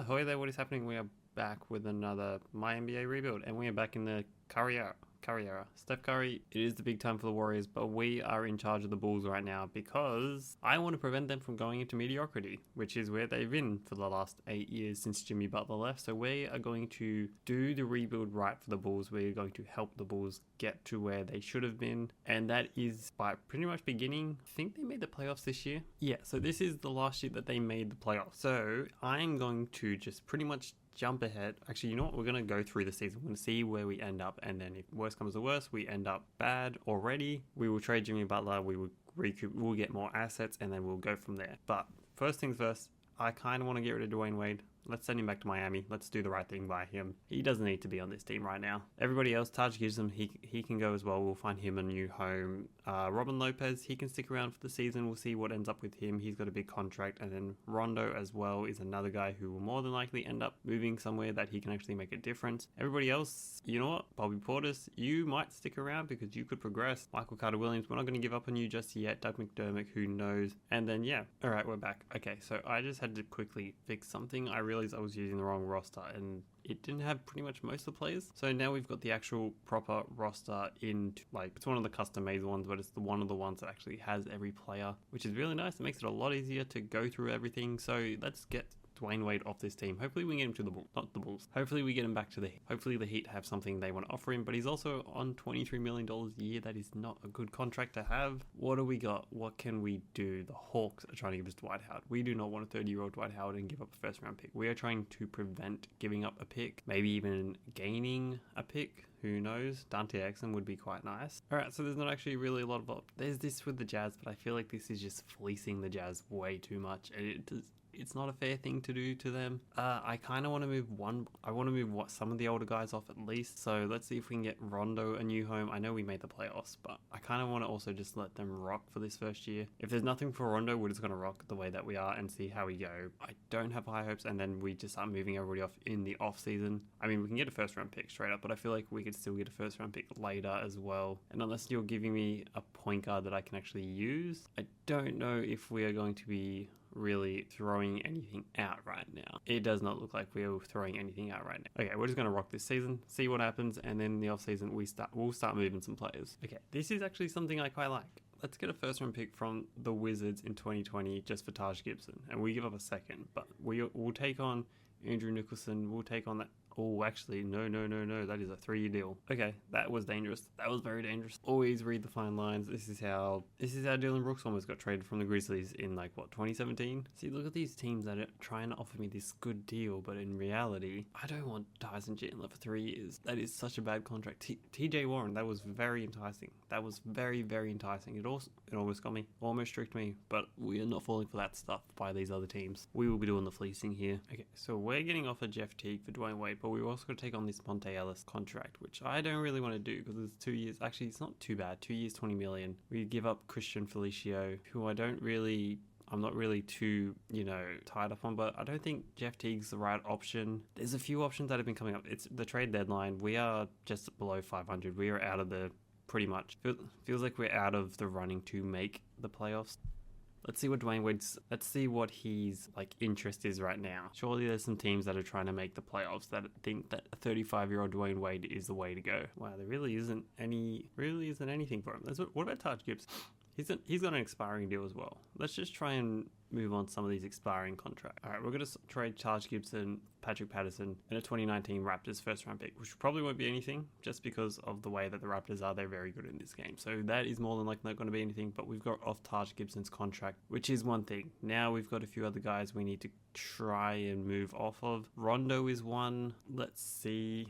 Ahoy there, what is happening? We are back with another My NBA rebuild, and we are back in the Curry era. Steph Curry, it is the big time for the Warriors, but we are in charge of the Bulls right now because I want to prevent them from going into mediocrity, which is where they've been for the last 8 years since Jimmy Butler left. So we are going to do the rebuild right for the Bulls. We're going to help the Bulls get to where they should have been, and that is by pretty much beginning. I think they made the playoffs this year. Yeah, so this is the last year that they made the playoffs. So I'm going to just pretty much jump ahead. Actually, you know what? We're going to go through the season. We're going to see where we end up. And then if worst comes to worst, we end up bad already, we will trade Jimmy Butler. We will recoup. We'll get more assets and then we'll go from there. But first things first, I kind of want to get rid of Dwayne Wade. Let's send him back to Miami. Let's do the right thing by him. He doesn't need to be on this team right now. Everybody else, Taj Gibson, he can go as well. We'll find him a new home. Robin Lopez, he can stick around for the season. We'll see what ends up with him. He's got a big contract. And then Rondo as well is another guy who will more than likely end up moving somewhere that he can actually make a difference. Everybody else, you know what? Bobby Portis, you might stick around because you could progress. Michael Carter-Williams, we're not going to give up on you just yet. Doug McDermott, who knows? And then, yeah. All right, we're back. Okay, so I just had to quickly fix something. I realized I was using the wrong roster and it didn't have pretty much most of the players. So now we've got the actual proper roster in, like, it's one of the custom made ones, but it's one of the ones that actually has every player, which is really nice. It makes it a lot easier to go through everything. So let's get Dwayne Wade off this team. Hopefully we get him to the Bulls, not the Bulls. Hopefully we get him back to the Heat. Hopefully the Heat have something they want to offer him, but he's also on $23 million a year. That is not a good contract to have. What do we got? What can we do? The Hawks are trying to give us Dwight Howard. We do not want a 30-year-old Dwight Howard and give up a first round pick. We are trying to prevent giving up a pick, maybe even gaining a pick. Who knows? Dante Exum would be quite nice. Alright, so there's not actually really a lot of there's this with the Jazz, but I feel like this is just fleecing the Jazz way too much. It's not a fair thing to do to them. I kind of want to move one. I want to move some of the older guys off at least. So let's see if we can get Rondo a new home. I know we made the playoffs, but I kind of want to also just let them rock for this first year. If there's nothing for Rondo, we're just going to rock the way that we are and see how we go. I don't have high hopes, and then we just start moving everybody off in the off season. I mean, we can get a first round pick straight up, but I feel like we could still get a first round pick later as well. And unless you're giving me a point guard that I can actually use, I don't know if we are going to be really throwing anything out right now. It does not look like we're throwing anything out right now. Okay, we're just going to rock this season, see what happens, and then in the off season we'll start moving some players. Okay, this is actually something I quite like. Let's get a first round pick from the Wizards in 2020 just for Taj Gibson, and we give up a second, but we'll take on Andrew Nicholson. We'll take on that. Oh, actually, no. That is a 3-year deal. Okay, that was dangerous. That was very dangerous. Always read the fine lines. This is how Dylan Brooks almost got traded from the Grizzlies in 2017. See, look at these teams that are trying to offer me this good deal, but in reality, I don't want Tyson Chandler for 3 years. That is such a bad contract. TJ Warren, that was very enticing. That was very, very enticing. It almost got me, almost tricked me, but we are not falling for that stuff by these other teams. We will be doing the fleecing here. Okay, so we're getting offered Jeff Teague for Dwayne Wade, but we're also going to take on this Monte Ellis contract, which I don't really want to do because it's 2 years. Actually, it's not too bad. 2 years, $20 million. We give up Christian Felicio, who I'm not really too, tied up on, but I don't think Jeff Teague's the right option. There's a few options that have been coming up. It's the trade deadline. We are just below 500. We are out of pretty much. Feels like we're out of the running to make the playoffs. Let's see what his interest is right now. Surely there's some teams that are trying to make the playoffs that think that a 35-year-old Dwayne Wade is the way to go. Wow, there really isn't anything for him. What about Taj Gibson? He's got an expiring deal as well. Let's just try and move on some of these expiring contracts. All right, we're going to trade Taj Gibson, Patrick Patterson, and a 2019 Raptors first round pick, which probably won't be anything just because of the way that the Raptors are. They're very good in this game. So that is more than likely not going to be anything, but we've got off Taj Gibson's contract, which is one thing. Now we've got a few other guys we need to try and move off of. Rondo is one. Let's see.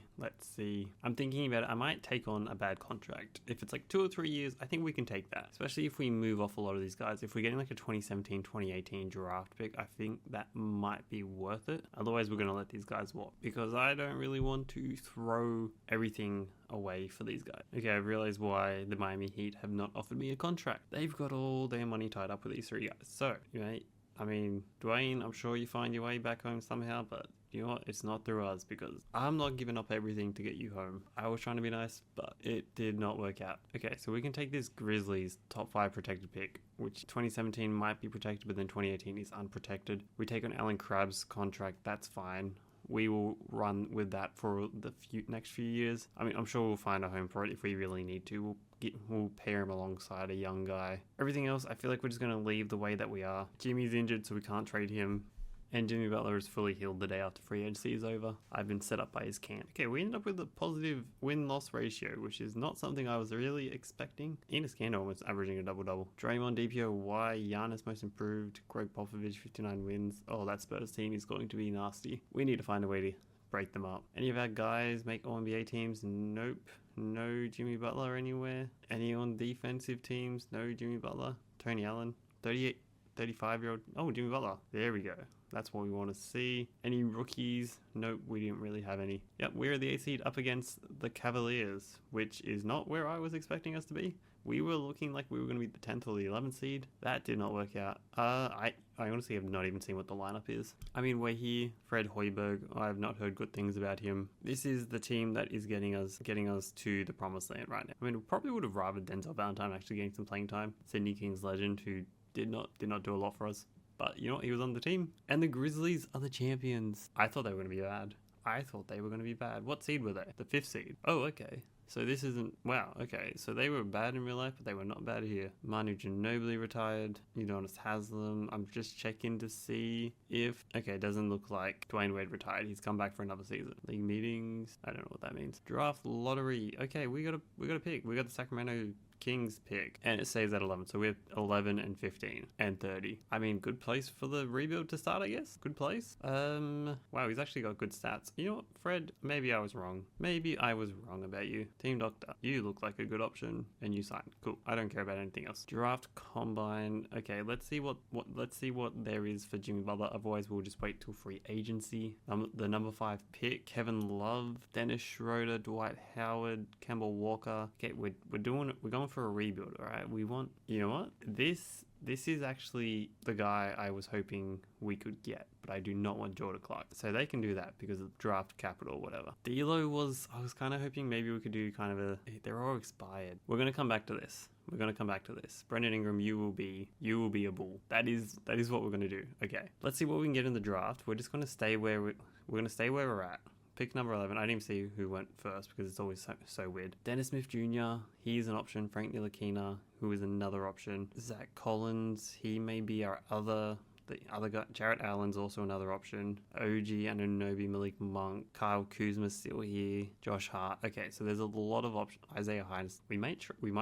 I'm thinking about it. I might take on a bad contract. If it's 2 or 3 years, I think we can take that, especially if we move off a lot of these guys. If we're getting a 2017, 2018 draft pick, I think that might be worth it. Otherwise, we're going to let these guys walk because I don't really want to throw everything away for these guys. Okay, I realized why the Miami Heat have not offered me a contract. They've got all their money tied up with these 3 guys. So, I mean, Dwayne, I'm sure you find your way back home somehow, but You know what? It's not through us because I'm not giving up everything to get you home. I was trying to be nice, but it did not work out. Okay, so we can take this Grizzlies top 5 protected pick, which 2017 might be protected, but then 2018 is unprotected. We take on Alan Crabb's contract. That's fine. We will run with that for the next few years. I mean, I'm sure we'll find a home for it if we really need to. We'll pair him alongside a young guy. Everything else, I feel like we're just going to leave the way that we are. Jimmy's injured, so we can't trade him. And Jimmy Butler is fully healed the day after free agency is over. I've been set up by his camp. Okay, we end up with a positive win-loss ratio, which is not something I was really expecting. Enes Kanter was averaging a double-double. Draymond, DPOY, Giannis most improved, Greg Popovich 59 wins. Oh, that Spurs team is going to be nasty. We need to find a way to break them up. Any of our guys make All-NBA teams? Nope. No Jimmy Butler anywhere. Any on defensive teams? No Jimmy Butler. Tony Allen, 35-year-old. Oh, Jimmy Butler. There we go. That's what we want to see. Any rookies? Nope, we didn't really have any. Yep, we're the 8th seed up against the Cavaliers, which is not where I was expecting us to be. We were looking like we were going to be the 10th or the 11th seed. That did not work out. I honestly have not even seen what the lineup is. I mean, we're here. Fred Hoiberg, I have not heard good things about him. This is the team that is getting us to the promised land right now. I mean, we probably would have rather Denzel Valentine actually getting some playing time. Sydney Kings legend who did not do a lot for us. But you know what? He was on the team. And the Grizzlies are the champions. I thought they were going to be bad. What seed were they? The 5th seed. Oh, okay. So this isn't... Wow, okay. So they were bad in real life, but they were not bad here. Manu Ginobili retired. Udonis Haslem. I'm just checking to see if... Okay, it doesn't look like Dwayne Wade retired. He's come back for another season. League meetings. I don't know what that means. Draft lottery. Okay, we got a pick. We got the Sacramento Kings pick, and it says at 11, so we have 11 and 15 and 30. I mean, good place for the rebuild to start, I guess. Good place. Wow, he's actually got good stats. You know what, Fred, maybe I was wrong about you. Team doctor, you look like a good option, and you signed. Cool. I don't care about anything else. Draft combine. Okay, let's see what there is for Jimmy Butler. Otherwise, we'll just wait till free agency. The number 5 pick, Kevin Love, Dennis Schroeder, Dwight Howard, Kemba Walker. Okay, we're going for a rebuild, all right? We want, you know what? This is actually the guy I was hoping we could get, but I do not want Jordan Clark. So they can do that because of draft capital or whatever. D'Lo I was kind of hoping maybe we could do kind of they're all expired. We're going to come back to this. Brandon Ingram, you will be a bull. That is what we're going to do. Okay. Let's see what we can get in the draft. We're just going to stay where we're at. Pick number 11. I didn't even see who went first because it's always so weird. Dennis Smith Jr., he's an option. Frank Ntilikina, who is another option. Zach Collins, he may be the other guy. Jarrett Allen's also another option. OG Anunoby, Malik Monk, Kyle Kuzma's still here. Josh Hart. Okay, so there's a lot of options. Isaiah Hines. We might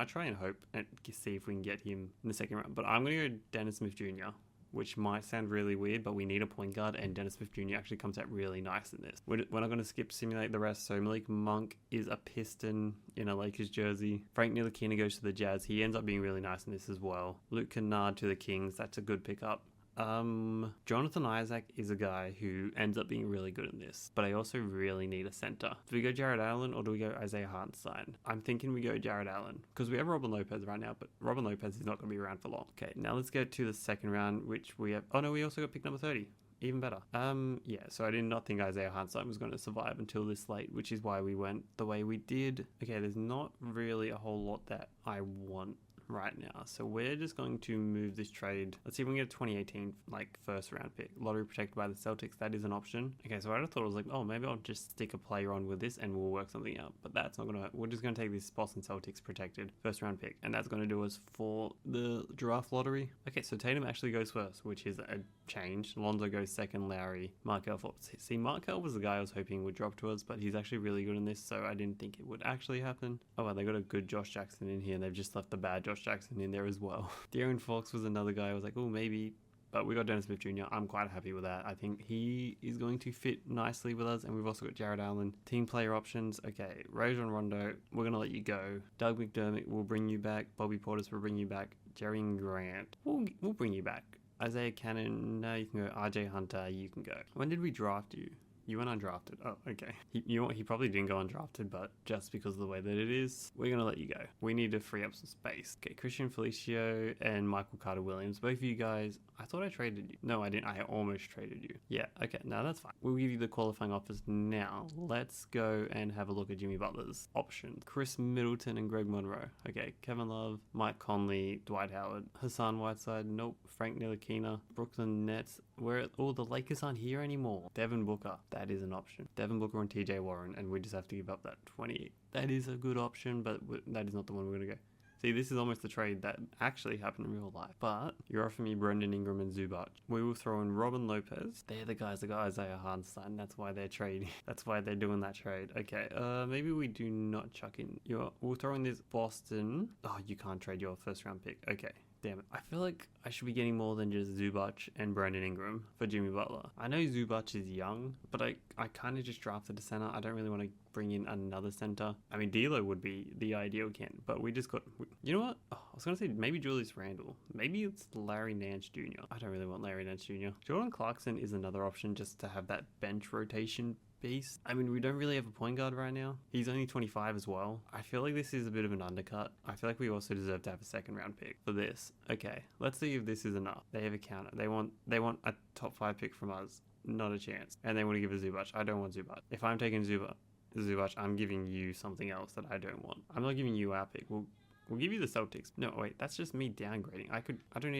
try and hope and see if we can get him in the second round. But I'm going to go Dennis Smith Jr., which might sound really weird, but we need a point guard, and Dennis Smith Jr. actually comes out really nice in this. We're not going to simulate the rest, so Malik Monk is a Piston in a Lakers jersey. Frank Ntilikina goes to the Jazz. He ends up being really nice in this as well. Luke Kennard to the Kings. That's a good pickup. Jonathan Isaac is a guy who ends up being really good in this, but I also really need a center. Do we go Jared Allen or do we go Isaiah Hartenstein? I'm thinking we go Jared Allen because we have Robin Lopez right now, but Robin Lopez is not going to be around for long. Okay, now let's go to the second round, which we have. Oh no, we also got pick number 30. Even better. Yeah, so I did not think Isaiah Hartenstein was going to survive until this late, which is why we went the way we did. Okay, there's not really a whole lot that I want right now, so we're just going to move this trade. Let's see if we can get a 2018 first round pick. Lottery protected by the Celtics, that is an option. Okay, so I thought it was like, oh, maybe I'll just stick a player on with this and we'll work something out, but that's not gonna. We're just gonna take this Boston Celtics protected first round pick, and that's gonna do us for the draft lottery. Okay, so Tatum actually goes first, which is a change. Lonzo goes second. Lowry, Markelle fourth. See, Markelle was the guy I was hoping would drop to us, but he's actually really good in this, so I didn't think it would actually happen. Oh well, they got a good Josh Jackson in here, and they've just left the bad Josh Jackson in there as well. De'Aaron Fox was another guy I was like, oh, maybe, but we got Dennis Smith Jr. I'm quite happy with that. I think he is going to fit nicely with us, and we've also got Jared Allen. Team player options. Okay, Rajon Rondo, we're going to let you go. Doug McDermott will bring you back. Bobby Portis will bring you back. Jerry Grant, we'll bring you back. Isaiah Cannon, no, you can go. RJ Hunter, you can go. When did we draft you? You went undrafted. Oh, okay. He probably didn't go undrafted, but just because of the way that it is, we're going to let you go. We need to free up some space. Okay, Christian Felicio and Michael Carter-Williams. Both of you guys, I thought I traded you. No, I didn't. I almost traded you. Yeah, okay. No, that's fine. We'll give you the qualifying offers now. Let's go and have a look at Jimmy Butler's options. Chris Middleton and Greg Monroe. Okay, Kevin Love, Mike Conley, Dwight Howard, Hassan Whiteside, nope, Frank Ntilikina, Brooklyn Nets. The Lakers aren't here anymore. Devin Booker, that is an option. Devin Booker and TJ Warren, and we just have to give up that 20. That is a good option, but that is not the one we're going to go. See, this is almost the trade that actually happened in real life. But you're offering me Brendan Ingram and Zubac. We will throw in Robin Lopez. They're the guys that got Isaiah Hartenstein. That's why they're trading. That's why they're doing that trade. Okay, maybe we do not chuck in we'll throw in this Boston. Oh, you can't trade your first round pick. Okay. Damn it. I feel like I should be getting more than just Zubac and Brandon Ingram for Jimmy Butler. I know Zubac is young, but I kind of just drafted a center. I don't really want to bring in another center. I mean, D'Lo would be the ideal candidate, but we just got... You know what? Oh, I was going to say maybe Julius Randle. Maybe it's Larry Nance Jr. I don't really want Larry Nance Jr. Jordan Clarkson is another option just to have that bench rotation piece. I mean, we don't really have a point guard right now. He's only 25 as well. I feel like this is a bit of an undercut. I feel like we also deserve to have a second round pick for this. Okay, let's see if this is enough. They have a counter. They want a top 5 pick from us. Not a chance. And they want to give a Zubac. I don't want Zubac. If I'm taking Zubac, I'm giving you something else that I don't want. I'm not giving you our pick. We'll give you the Celtics. No, wait, that's just me downgrading. I don't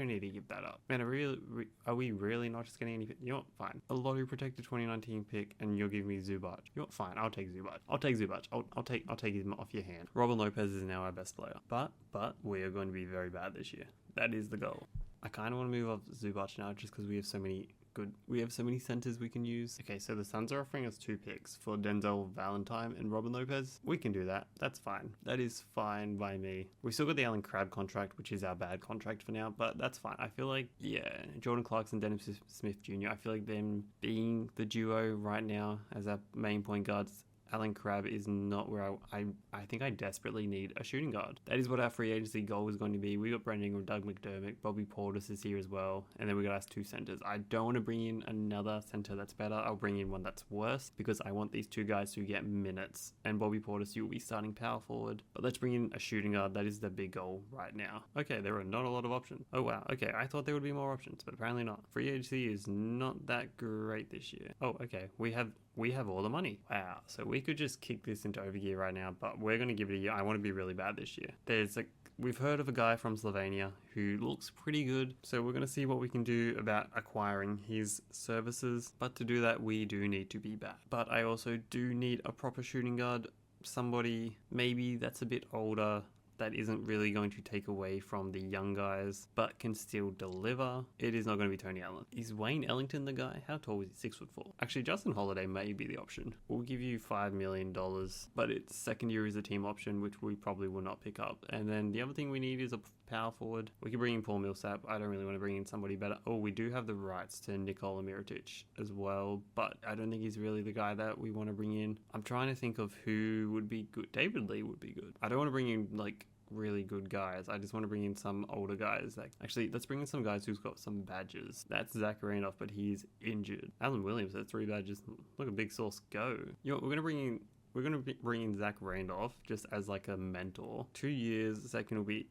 need to give that up. Man, are we really not just getting anything? You know what? Fine. A lottery protected 2019 pick, and you'll give me Zubac. You know what? Fine. I'll take Zubac. I'll take him off your hand. Robin Lopez is now our best player. But we are going to be very bad this year. That is the goal. I kind of want to move off Zubac now just because we have so many centers we can use. Okay, so the Suns are offering us 2 picks for Denzel Valentine and Robin Lopez. We can do that. That's fine. That is fine by me. We still got the Allen Crabbe contract, which is our bad contract for now, but that's fine. I feel like, yeah, Jordan Clarkson, Dennis Smith Jr., I feel like them being the duo right now as our main point guards, Allen Crabbe is not where I think I desperately need a shooting guard. That is what our free agency goal is going to be. We got Brandon Ingram, Doug McDermott, Bobby Portis is here as well, and then we got us 2 centers. I don't want to bring in another center that's better. I'll bring in one that's worse because I want these 2 guys to get minutes. And Bobby Portis, you'll be starting power forward. But let's bring in a shooting guard. That is the big goal right now. Okay, there are not a lot of options. Oh wow. Okay, I thought there would be more options, but apparently not. Free agency is not that great this year. Oh, okay. We have all the money. Wow. So we could just kick this into overgear right now, but we're going to give it a year. I want to be really bad this year. We've heard of a guy from Slovenia who looks pretty good, so we're going to see what we can do about acquiring his services. But to do that, we do need to be bad. But I also do need a proper shooting guard. Somebody maybe that's a bit older, that isn't really going to take away from the young guys, but can still deliver. It is not going to be Tony Allen. Is Wayne Ellington the guy? How tall is he? 6'4". Actually, Justin Holiday may be the option. We'll give you $5 million, but it's second year is a team option, which we probably will not pick up. And then the other thing we need is a power forward. We can bring in Paul Millsap. I don't really want to bring in somebody better. Oh, we do have the rights to Nikola Mirotic as well, but I don't think he's really the guy that we want to bring in. I'm trying to think of who would be good. David Lee would be good. I don't want to bring in really good guys. I just want to bring in some older guys. Actually, let's bring in some guys who's got some badges. That's Zach Randolph, but he's injured. Alan Williams has 3 badges. Look at Big Sauce go. You know what, we're going to bring in Zach Randolph just as like a mentor. 2 years, second will be,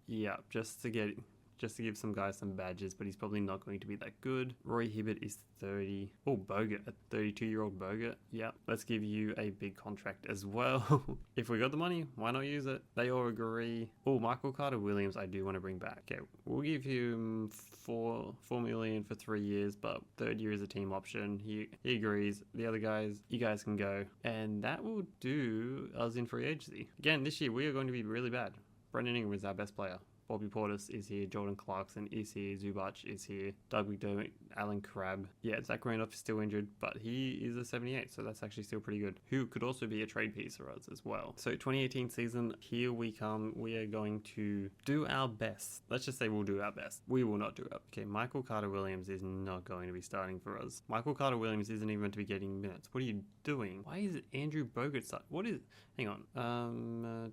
just to give some guys some badges, but he's probably not going to be that good. Roy Hibbert is 30. Oh, Bogut, a 32-year-old Bogut. Yeah, let's give you a big contract as well. If we got the money, why not use it? They all agree. Oh, Michael Carter-Williams, I do want to bring back. Okay, we'll give him $4 million for 3 years, but third year is a team option. He agrees. The other guys, you guys can go. And that will do us in free agency. Again, this year we are going to be really bad. Brendan Ingram is our best player. Bobby Portis is here, Jordan Clarkson is here, Zubac is here, Doug McDermott, Allen Crabbe. Yeah, Zach Randolph is still injured, but he is a 78, so that's actually still pretty good. Who could also be a trade piece for us as well. So 2018 season, here we come. We are going to do our best. Let's just say we'll do our best. We will not do it. Okay, Michael Carter-Williams is not going to be starting for us. Michael Carter-Williams isn't even meant to be getting minutes. What are you doing? Why is it Andrew Bogut start? What is... Hang on.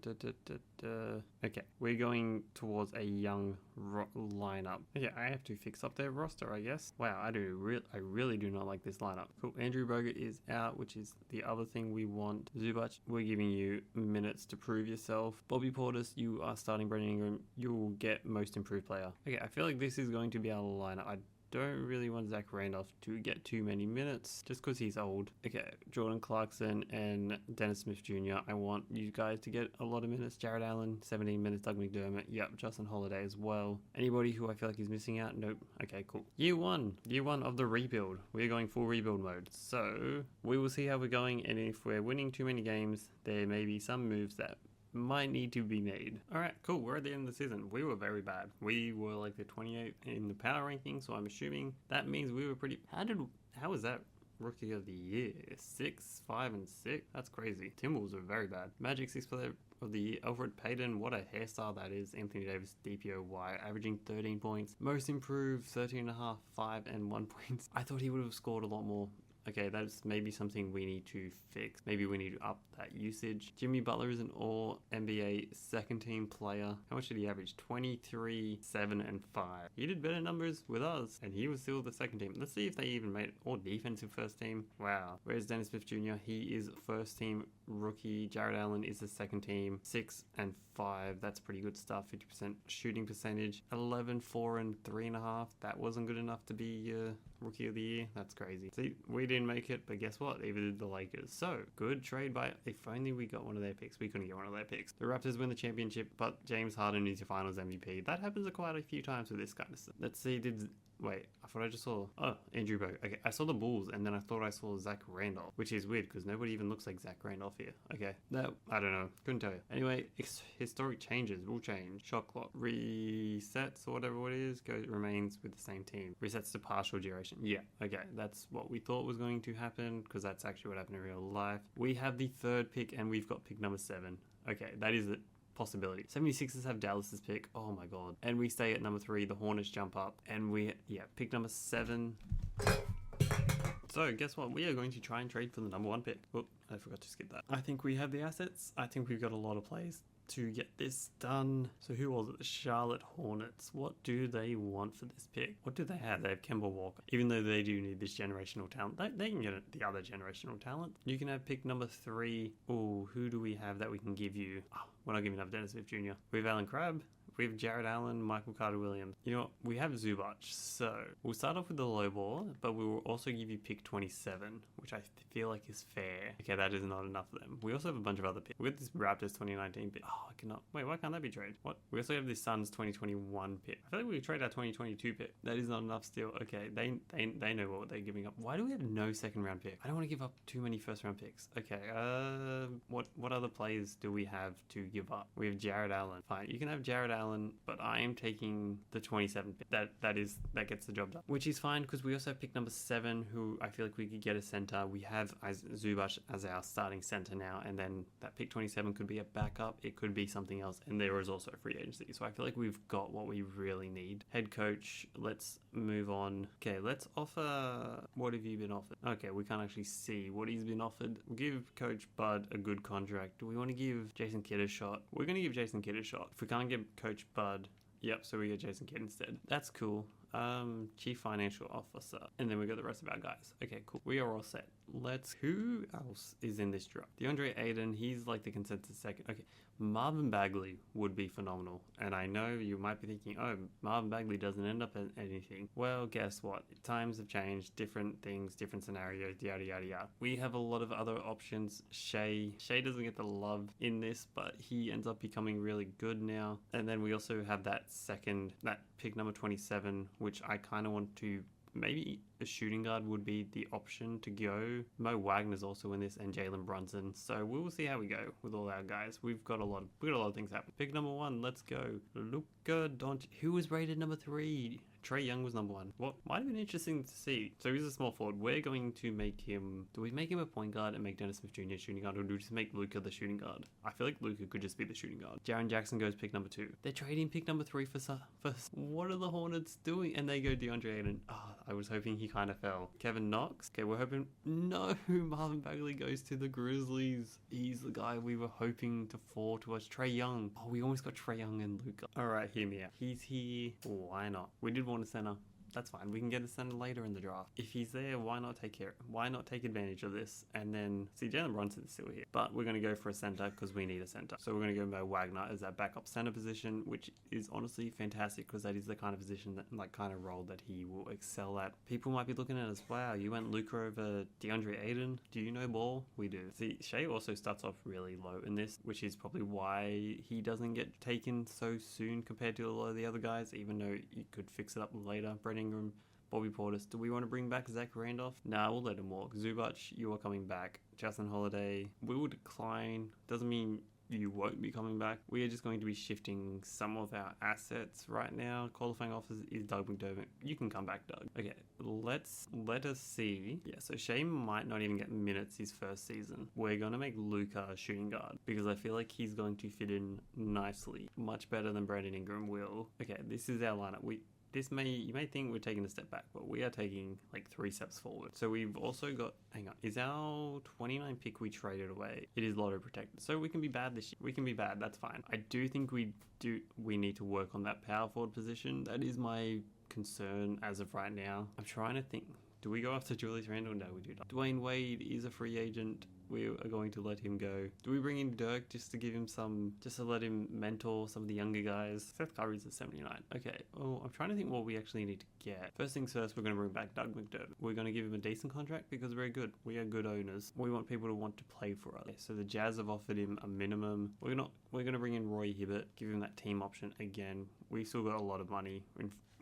Okay, we're going towards towards a young lineup. Yeah, I have to fix up their roster, I guess. Wow, I really do not like this lineup. Cool. Andrew Bogut is out, which is the other thing we want. Zubac, we're giving you minutes to prove yourself. Bobby Portis, you are starting. Brendan Ingram, you'll get most improved player. Okay, I feel like this is going to be our lineup. I don't really want Zach Randolph to get too many minutes just because he's old. Okay, Jordan Clarkson and Dennis Smith Jr. I want you guys to get a lot of minutes. Jared Allen, 17 minutes. Doug McDermott. Yep, Justin Holiday as well. Anybody who I feel like is missing out? Nope. Okay, cool. Year one of the rebuild. We're going full rebuild mode. So we will see how we're going, and if we're winning too many games, there may be some moves that might need to be made. Alright, cool. We're at the end of the season. We were very bad. We were like the 28th in the power ranking, so I'm assuming that means we were pretty... How was that rookie of the year? 6, 5, and 6? That's crazy. Timberwolves are very bad. Magic 6 player of the year. Alfred Payton, what a hairstyle that is. Anthony Davis, DPOY, averaging 13 points. Most improved, 13.5, 5, and 1 points. I thought he would have scored a lot more. Okay, that's maybe something we need to fix. Maybe we need to up that usage. Jimmy Butler is an all-NBA second-team player. How much did he average? 23, 7, and 5. He did better numbers with us, and he was still the second team. Let's see if they even made it. Or defensive first team. Wow. Where's Dennis Smith Jr.? He is first team rookie. Jared Allen is the second team. 6 and 5. That's pretty good stuff. 50% shooting percentage. 11, 4, and 3.5. That wasn't good enough to be rookie of the year. That's crazy. See, we didn't make it, but guess what? Either did the Lakers. So, good trade by... If only we got one of their picks. We couldn't get one of their picks. The Raptors win the championship, but James Harden is your finals MVP. That happens quite a few times with this kind of stuff. Let's see, Wait, I thought I just saw... Oh, Andrew Bogut. Okay, I saw the Bulls, and then I thought I saw Zach Randolph, which is weird, because nobody even looks like Zach Randolph here. Okay, that... I don't know. Couldn't tell you. Anyway, historic changes will change. Shot clock resets, or whatever it is, remains with the same team. Resets to partial duration. Yeah, okay, that's what we thought was going to happen, because that's actually what happened in real life. We have the third pick, and we've got pick number 7. Okay, that is it. Possibility. 76ers have Dallas's pick. Oh my god. And we stay at number 3. The Hornets jump up. And pick number 7. So guess what? We are going to try and trade for the number 1 pick. Oh, I forgot to skip that. I think we have the assets. I think we've got a lot of plays to get this done. So who was it? The Charlotte Hornets. What do they want for this pick? What do they have? They have Kemba Walker. Even though they do need this generational talent, they can get the other generational talent. You can have pick number 3. Oh, who do we have that we can give you? Oh, we're not giving up Dennis Smith Jr. We have Alan Crabb. We have Jared Allen, Michael Carter-Williams. You know what? We have Zubac. So we'll start off with the low ball, but we will also give you pick 27, which I feel like is fair. Okay, that is not enough for them. We also have a bunch of other picks. We got this Raptors 2019 pick. Oh, I cannot. Wait, why can't that be traded? What? We also have this Suns 2021 pick. I feel like we could trade our 2022 pick. That is not enough still. Okay, they know what they're giving up. Why do we have no second round pick? I don't want to give up too many first round picks. Okay, what other players do we have to give up? We have Jared Allen. Fine, you can have Jared Allen, but I am taking the 27 pick. That gets the job done, which is fine because we also have pick number 7, who I feel like we could get a center. We have Zubac as our starting center now, and then that pick 27 could be a backup. It could be something else, and there is also a free agency. So I feel like we've got what we really need. Head coach, let's move on. Okay, let's offer... What have you been offered? Okay, we can't actually see what he's been offered. We'll give Coach Bud a good contract. Do we want to give Jason Kidd a shot? We're going to give Jason Kidd a shot. If we can't get Coach Bud... Yep, so we get Jason Kidd instead. That's cool. Chief Financial Officer. And then we got the rest of our guys. Okay, cool. We are all set. Who else is in this draft? DeAndre Ayton, he's like the consensus second. Okay, Marvin Bagley would be phenomenal. And I know you might be thinking, oh, Marvin Bagley doesn't end up in anything. Well, guess what? Times have changed, different things, different scenarios, yada, yada, yada. We have a lot of other options. Shea doesn't get the love in this, but he ends up becoming really good now. And then we also have that pick number 27, which I kind of want to... Maybe a shooting guard would be the option to go. Mo Wagner's also in this, and Jalen Brunson. So we will see how we go with all our guys. We've got a lot of things happening. Pick number 1, let's go. Luka Doncic. Who was rated number 3? Trae Young was number 1. What might have been interesting to see. So he's a small forward. We're going to make him... Do we make him a point guard and make Dennis Smith Jr. shooting guard, or do we just make Luka the shooting guard? I feel like Luka could just be the shooting guard. Jaren Jackson goes pick number 2. They're trading pick number 3 for... What are the Hornets doing? And they go DeAndre Ayton. I was hoping he kind of fell. Kevin Knox. Okay, we're hoping. No, Marvin Bagley goes to the Grizzlies. He's the guy we were hoping to fall to us. Trae Young. Oh, we almost got Trae Young and Luka. All right, hear me out. He's here. Why not? We did want a center. That's fine. We can get a center later in the draft. If he's there, why not take care? Why not take advantage of this? And then, see, Jalen Brunson's still here. But we're going to go for a center because we need a center. So we're going to go by Wagner as that backup center position, which is honestly fantastic because that is the kind of position, that like kind of role that he will excel at. People might be looking at us, wow, you went Luka over DeAndre Ayton. Do you know ball? We do. See, Shea also starts off really low in this, which is probably why he doesn't get taken so soon compared to a lot of the other guys, even though you could fix it up later. Brett Ingram, Bobby Portis. Do we want to bring back Zach Randolph? Nah, we'll let him walk. Zubac, you are coming back. Justin Holiday, we will decline. Doesn't mean you won't be coming back. We are just going to be shifting some of our assets right now. Qualifying offers is Doug McDermott. You can come back, Doug. Okay, let us see. Yeah, so Shea might not even get minutes his first season. We're going to make Luka a shooting guard because I feel like he's going to fit in nicely. Much better than Brandon Ingram will. Okay, this is our lineup. You may think we're taking a step back, but we are taking like 3 steps forward. So we've also got, hang on, is our 29 pick we traded away? It is lotto protected. So we can be bad this year. We can be bad, that's fine. I do think we need to work on that power forward position. That is my concern as of right now. I'm trying to think. Do we go after Julius Randle? No, we do not. Dwayne Wade is a free agent. We are going to let him go. Do we bring in Dirk just to give him just to let him mentor some of the younger guys? Seth Curry's at 79. Okay, well, I'm trying to think what we actually need to get. First things first, we're going to bring back Doug McDermott. We're going to give him a decent contract because we're good. We are good owners. We want people to want to play for us. Okay, so the Jazz have offered him a minimum. We're going to bring in Roy Hibbert, give him that team option again. We've still got a lot of money.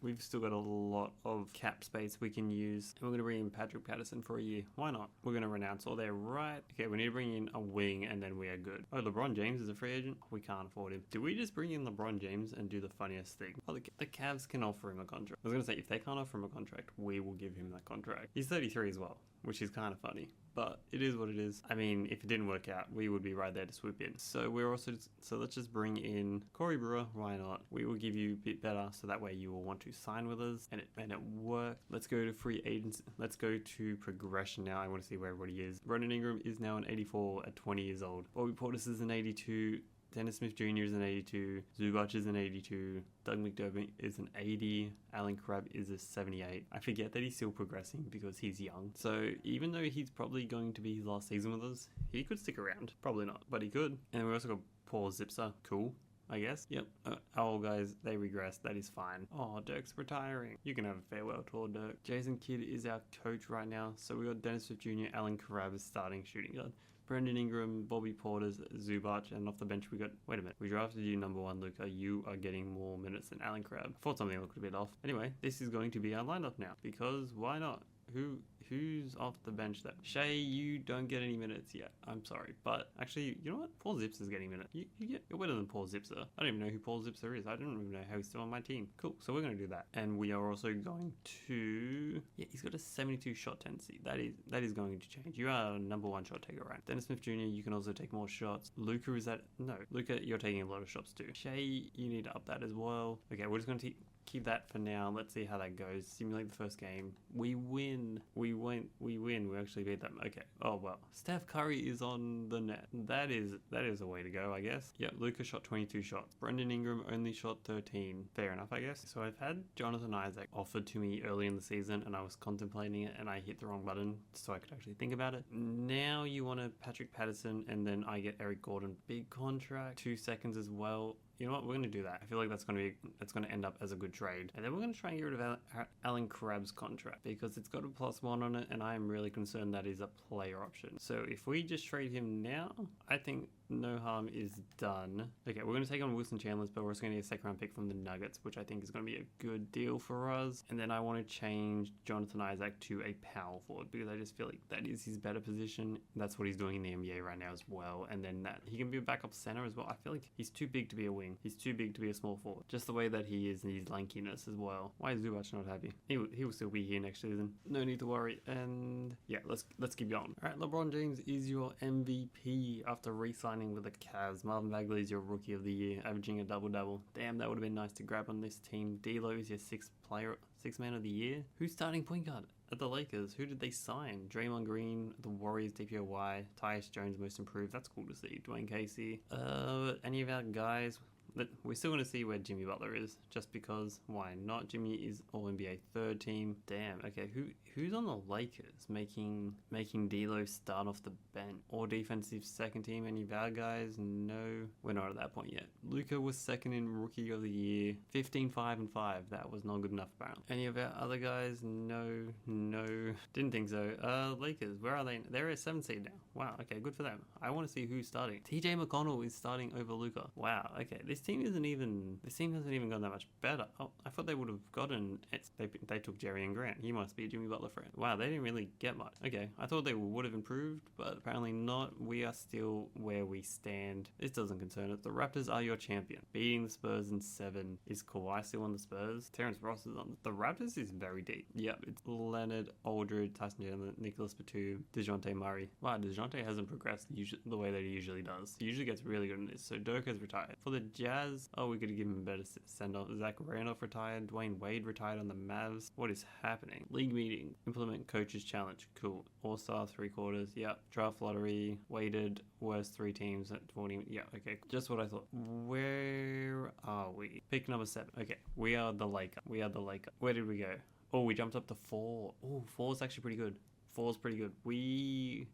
We've still got a lot of cap space we can use. And we're going to bring in Patrick Patterson for a year. Why not? We're going to renounce all their right. Okay, we need to bring in a wing and then we are good. Oh, LeBron James is a free agent? We can't afford him. Do we just bring in LeBron James and do the funniest thing? Oh, the Cavs can offer him a contract. I was going to say, if they can't offer him a contract, we will give him that contract. He's 33 as well, which is kind of funny. But it is what it is. I mean, if it didn't work out, we would be right there to swoop in. So let's just bring in Corey Brewer. Why not? We will give you a bit better, so that way you will want to sign with us, and it worked. Let's go to free agents. Let's go to progression now. I want to see where everybody is. Brandon Ingram is now an 84 at 20 years old. Bobby Portis is an 82. Dennis Smith Jr. is an 82, Zubac is an 82, Doug McDermott is an 80, Alan Crabb is a 78. I forget that he's still progressing because he's young. So even though he's probably going to be his last season with us, he could stick around. Probably not, but he could. And we also got Paul Zipser. Cool, I guess. Yep. Our old guys, they regress. That is fine. Oh, Dirk's retiring. You can have a farewell tour, Dirk. Jason Kidd is our coach right now. So we got Dennis Smith Jr., Alan Crabb is starting shooting guard. Brandon Ingram, Bobby Portis, Zubac, and off the bench we got, wait a minute, we drafted you number 1, Luka. You are getting more minutes than Alan Crabb. Thought something looked a bit off. Anyway, this is going to be our lineup now, because why not? Who's off the bench though? Shea, you don't get any minutes yet. I'm sorry, but actually, you know what? Paul Zipser's getting minutes. You're better than Paul Zipser. I don't even know who Paul Zipser is. I don't even know how he's still on my team. Cool. So we're going to do that, and we are also going to. Yeah, he's got a 72 shot tendency. That is going to change. You are number 1 shot taker, right? Dennis Smith Jr. You can also take more shots. Luka is that? No, Luka, you're taking a lot of shots too. Shea, you need to up that as well. Okay, we're just going to keep that for now. Let's see how that goes. Simulate the first game. We win. We actually beat them. Okay. Oh well. Steph Curry is on the net. That is a way to go, I guess. Yeah. Luka shot 22 shots. Brandon Ingram only shot 13. Fair enough, I guess. So I've had Jonathan Isaac offered to me early in the season, and I was contemplating it, and I hit the wrong button, so I could actually think about it. Now you want a Patrick Patterson, and then I get Eric Gordon. Big contract. 2 seconds as well. You know what? We're going to do that. I feel like that's going to end up as a good trade. And then we're going to try and get rid of Alan Crabb's contract because it's got a +1 on it, and I am really concerned that is a player option. So if we just trade him now, I think no harm is done. Okay, we're going to take on Wilson Chandler's, but we're also going to get a 2nd round pick from the Nuggets, which I think is going to be a good deal for us. And then I want to change Jonathan Isaac to a power forward because I just feel like that is his better position. That's what he's doing in the NBA right now as well. And then that he can be a backup center as well. I feel like he's too big to be a wing. He's too big to be a small forward. Just the way that he is and his lankiness as well. Why is Zubac not happy? He will still be here next season. No need to worry. And yeah, let's keep going. All right, LeBron James is your MVP after re-signing with the Cavs. Marvin Bagley is your Rookie of the Year, averaging a double-double. Damn, that would have been nice to grab on this team. D'Lo is your 6th man of the year. Who's starting point guard? at the Lakers, who did they sign? Draymond Green, the Warriors, DPOY, Tyus Jones, most improved. That's cool to see. Dwayne Casey. Any of our guys? We're still going to see where Jimmy Butler is, just because. Why not? Jimmy is All-NBA third team. Damn. Okay, who's on the Lakers making D'Lo start off the bench? Or defensive second team? Any of our guys? No, we're not at that point yet. Luka was second in Rookie of the Year. 15-5-5. That was not good enough, apparently. Any of our other guys? No. Didn't think so. Lakers, where are they? They're at 7th seed now. Wow. Okay, good for them. I want to see who's starting. TJ McConnell is starting over Luka. Wow. Okay, this team hasn't even gotten that much better. Oh, I thought they would have gotten it. They took Jerry and Grant. He must be a Jimmy Butler friend. Wow, they didn't really get much. Okay, I thought they would have improved, but apparently not. We are still where we stand. This doesn't concern us. The Raptors are your champion. Beating the Spurs in 7. Is Kawhi still on the Spurs? Terrence Ross is on. The Raptors is very deep. Yep, it's Leonard, Aldridge, Tyson Chandler, Nicholas Batum, DeJounte Murray. Wow, DeJounte hasn't progressed the way that he usually does. He usually gets really good in this. So Dirk has retired. For the Jazz, we could have given him a better send-off. Zach Randolph retired. Dwayne Wade retired on the Mavs. What is happening? League meeting. Implement coaches challenge. Cool. All-star 3/4. Yep. Draft lottery. Weighted. Worst 3 teams at 40. Yeah, okay. Just what I thought. Where are we? Pick number 7. Okay. We are the Laker. Where did we go? Oh, we jumped up to 4. Oh, 4 is actually pretty good. 4 is pretty good.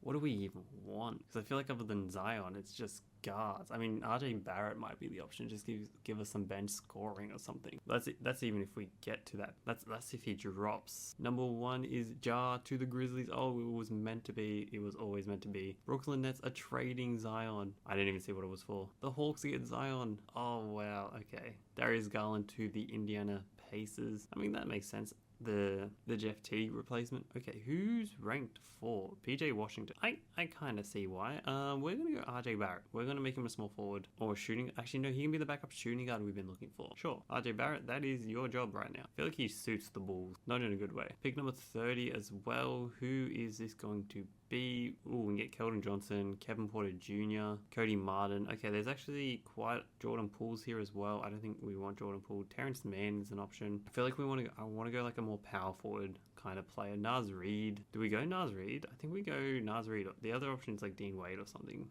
What do we even want? Because I feel like other than Zion, it's just guards. I mean, RJ Barrett might be the option. Just give us some bench scoring or something. That's even if we get to that. That's if he drops. Number 1 is Ja to the Grizzlies. Oh, it was meant to be. It was always meant to be. Brooklyn Nets are trading Zion. I didn't even see what it was for. The Hawks get Zion. Oh, wow. Okay. Darius Garland to the Indiana Pacers. I mean, that makes sense. The Jeff Teague replacement. Okay, who's ranked 4? PJ Washington. I kind of see why. We're going to go RJ Barrett. We're going to make him a small forward or shooting. Actually, no, he can be the backup shooting guard we've been looking for. Sure. RJ Barrett, that is your job right now. I feel like he suits the Bulls. Not in a good way. Pick number 30 as well. Who is this going to be? Ooh, we can get Keldon Johnson, Kevin Porter Jr., Cody Martin. Okay, there's actually quite Jordan Poole's here as well. I don't think we want Jordan Poole. Terrence Mann is an option. I feel like I want to go like a more power forward kind of player. Naz Reid. Do we go Naz Reid? I think we go Naz Reid. The other option is like Dean Wade or something.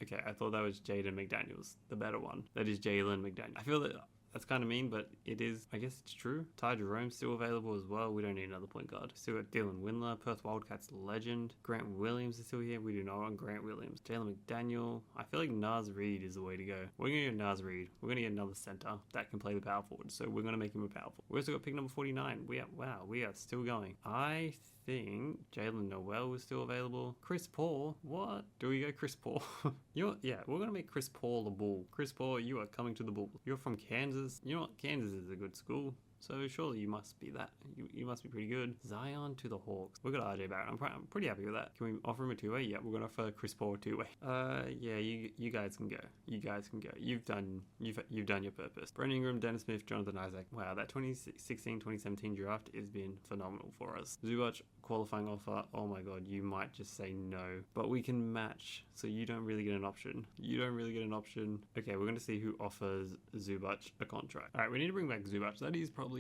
Okay, I thought that was Jaden McDaniels, the better one. That is Jalen McDaniels. I feel that that's kind of mean, but it is. I guess it's true. Ty Jerome's still available as well. We don't need another point guard. Still got Dylan Windler, Perth Wildcats legend. Grant Williams is still here. We do not want Grant Williams. Jalen McDaniel. I feel like Naz Reid is the way to go. We're going to get Naz Reid. We're going to get another center that can play the power forward. So we're going to make him a power forward. We also got pick number 49. We are still going. I think Jalen Noel is still available. Chris Paul. What? Do we go Chris Paul? We're going to make Chris Paul the Bull. Chris Paul, you are coming to the Bulls. You're from Kansas. You know what? Kansas is a good school. So surely you must be that. You must be pretty good. Zion to the Hawks. We got RJ Barrett. I'm pretty happy with that. Can we offer him a 2-way? Yeah, we're gonna offer Chris Paul a 2-way. Yeah, you guys can go. You guys can go. You've done your purpose. Brandon Ingram, Dennis Smith, Jonathan Isaac. Wow, that 2016-2017 draft has been phenomenal for us. Zubac qualifying offer. Oh my god, you might just say no, but we can match. So you don't really get an option. Okay, we're gonna see who offers Zubac a contract. All right, we need to bring back Zubac. That is probably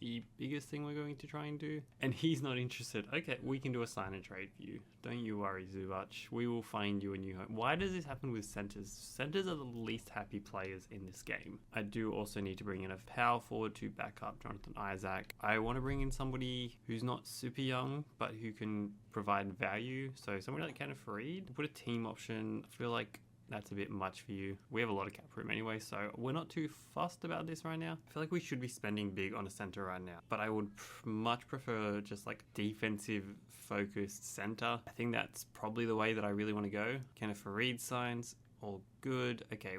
the biggest thing we're going to try and do, and he's not interested. Okay, we can do a sign and trade for you. Don't you worry, Zubac. We will find you a new home. Why does this happen with centers? Centers are the least happy players in this game. I do also need to bring in a power forward to back up Jonathan Isaac. I want to bring in somebody who's not super young, but who can provide value. So somebody like Kenneth Faried. Put a team option. I feel like that's a bit much for you. We have a lot of cap room anyway, so we're not too fussed about this right now. I feel like we should be spending big on a center right now, but I would much prefer just like defensive focused center. I think that's probably the way that I really want to go. Kenneth Faried signs. All good. Okay,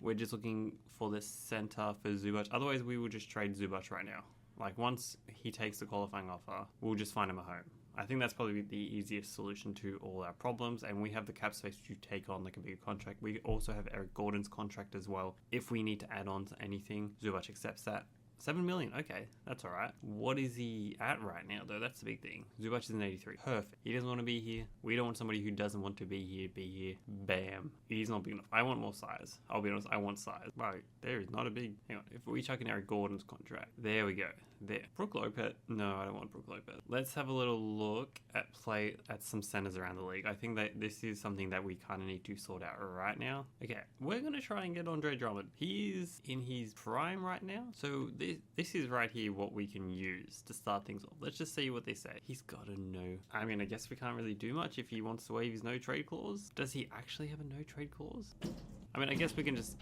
we're just looking for this center for Zubac. Otherwise, we will just trade Zubac right now. Like once he takes the qualifying offer, we'll just find him a home. I think that's probably the easiest solution to all our problems, and we have the cap space to take on like a bigger contract. We also have Eric Gordon's contract as well. If we need to add on to anything, Zubac accepts that. 7 million. Okay, that's all right. What is he at right now, though? That's the big thing. Zubac is an 83. Perfect. He doesn't want to be here. We don't want somebody who doesn't want to be here. Be here. Bam. He's not big enough. I want more size. I'll be honest. I want size. Right. There is not a big. Hang on. If we chuck in Eric Gordon's contract, there we go. There. Brook Lopez. No, I don't want Brook Lopez. Let's have a little look at some centers around the league. I think that this is something that we kind of need to sort out right now. Okay, we're going to try and get Andre Drummond. He's in his prime right now. So this is right here what we can use to start things off. Let's just see what they say. He's got to know. I mean, I guess we can't really do much if he wants to waive his no trade clause. Does he actually have a no trade clause? I mean, I guess we can just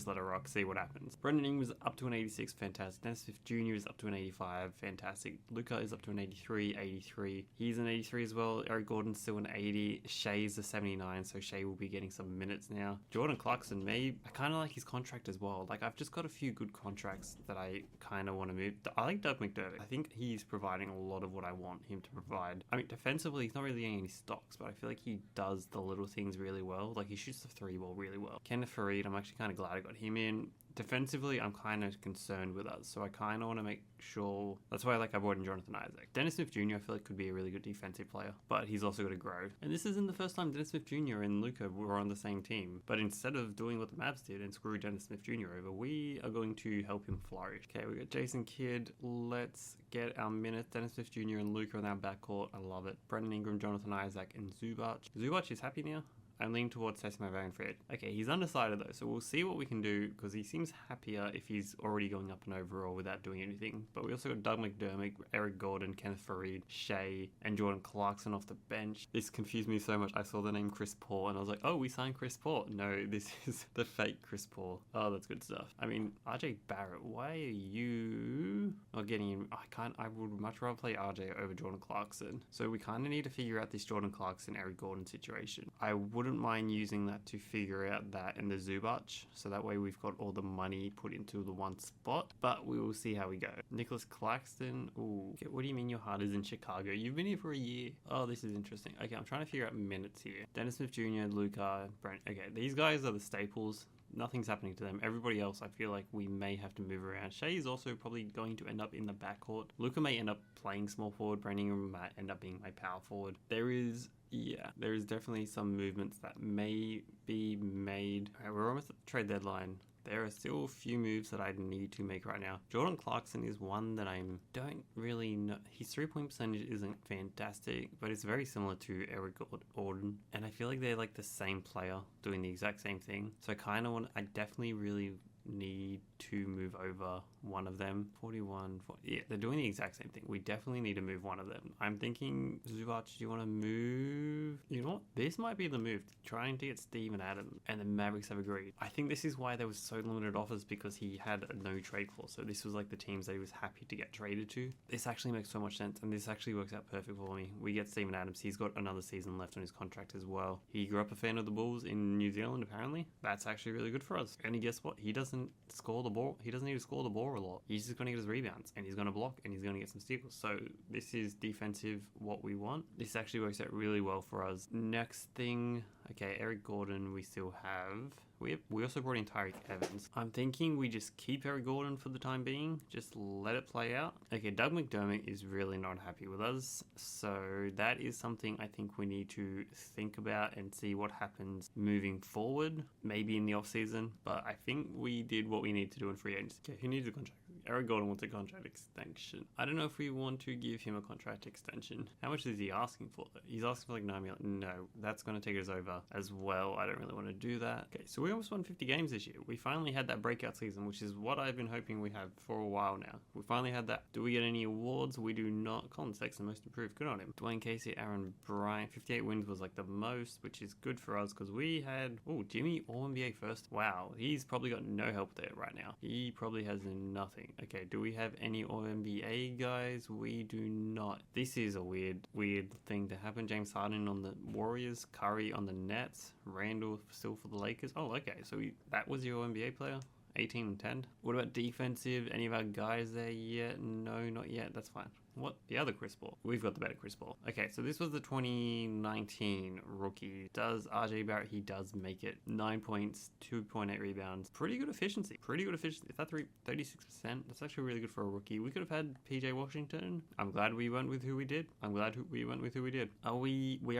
let it rock, see what happens. Brendan Ingram's up to an 86, fantastic. Dennis Smith Jr. is up to an 85, fantastic. Luka is up to an 83, 83. He's an 83 as well. Eric Gordon's still an 80. Shea's a 79, so Shea will be getting some minutes now. Jordan Clarkson, I kind of like his contract as well. Like, I've just got a few good contracts that I kind of want to move. I like Doug McDermott. I think he's providing a lot of what I want him to provide. I mean, defensively, he's not really getting any stocks, but I feel like he does the little things really well. Like, he shoots the 3-ball really well. Kenneth Faried, I'm actually kind of glad I got him in. Defensively, I'm kind of concerned with us, so I kind of want to make sure. That's why I brought in Jonathan Isaac. Dennis Smith Jr. I feel like could be a really good defensive player, but he's also got to grow. And this isn't the first time Dennis Smith Jr. and Luka were on the same team, but instead of doing what the Mavs did and screw Dennis Smith Jr. over, we are going to help him flourish. Okay, we got Jason Kidd. Let's get our minutes. Dennis Smith Jr. and Luka in our backcourt. I love it. Brendan Ingram, Jonathan Isaac, and Zubac. Zubac is happy now. I'm leaning towards testing my variant Fred. Okay, he's undecided though, so we'll see what we can do because he seems happier if he's already going up and overall without doing anything. But we also got Doug McDermott, Eric Gordon, Kenneth Faried, Shea, and Jordan Clarkson off the bench. This confused me so much. I saw the name Chris Paul and I was like, oh, we signed Chris Paul. No, this is the fake Chris Paul. Oh, that's good stuff. I mean, RJ Barrett, why are you not getting him? I would much rather play RJ over Jordan Clarkson. So we kind of need to figure out this Jordan Clarkson, Eric Gordon situation. I wouldn't mind using that to figure out that and the Zubac, so that way we've got all the money put into the one spot, but we will see how we go. Nicholas Claxton, ooh, okay, what do you mean your heart is in Chicago? You've been here for a year. Oh, this is interesting. Okay, I'm trying to figure out minutes here. Dennis Smith Jr., Luka, Brent. Okay, these guys are the staples. Nothing's happening to them. Everybody else, I feel like we may have to move around. Shea is also probably going to end up in the backcourt. Luka may end up playing small forward. Brandon Ingram might end up being my power forward. There is definitely some movements that may be made. All right, we're almost at the trade deadline. There are still a few moves that I need to make right now. Jordan Clarkson is one that I don't really know. His 3-point percentage isn't fantastic, but it's very similar to Eric Gordon. And I feel like they're like the same player doing the exact same thing. So I definitely really need to move over one of them. 41, 40, yeah, they're doing the exact same thing. We definitely need to move one of them. I'm thinking, Zubac, do you want to move? You know what? This might be the move. Trying to get Steven Adams, and the Mavericks have agreed. I think this is why there was so limited offers, because he had a no trade clause. So this was like the teams that he was happy to get traded to. This actually makes so much sense, and this actually works out perfect for me. We get Steven Adams. He's got another season left on his contract as well. He grew up a fan of the Bulls in New Zealand, apparently. That's actually really good for us. And guess what? He doesn't score the ball. He doesn't need to score the ball a lot. He's just going to get his rebounds, and he's going to block, and he's going to get some steals. So this is defensive what we want. This actually works out really well for us. Next thing, okay, Eric Gordon we still have. We also brought in Tyreek Evans. I'm thinking we just keep Eric Gordon for the time being. Just let it play out. Okay, Doug McDermott is really not happy with us. So that is something I think we need to think about and see what happens moving forward. Maybe in the offseason. But I think we did what we need to do in free agency. Okay, who needs a contract? Eric Gordon wants a contract extension. I don't know if we want to give him a contract extension. How much is he asking for though? He's asking for like 9 million. No, that's going to take us over as well. I don't really want to do that. Okay, so we almost won 50 games this year. We finally had that breakout season, which is what I've been hoping we have for a while now. We finally had that. Do we get any awards? We do not. Colin Sexton, most improved. Good on him. Dwayne Casey, Aaron Bryant. 58 wins was like the most, which is good for us because we had, Jimmy All-NBA first. Wow, he's probably got no help there right now. He probably has nothing. Okay, do we have any All-NBA guys? We do not. This is a weird thing to happen. James Harden on the Warriors, Curry on the Nets, Randall still for the Lakers. Oh, okay, so that was your All-NBA player? 18 and 10. What about defensive? Any of our guys there yet? No, not yet. That's fine. What? The other Chris Paul. We've got the better Chris Paul. Okay, so this was the 2019 rookie. Does RJ Barrett, he does make it. 9 points, 2.8 rebounds. Pretty good efficiency. Pretty good efficiency. Is that 36%? That's actually really good for a rookie. We could have had PJ Washington. I'm glad we went with who we did. We are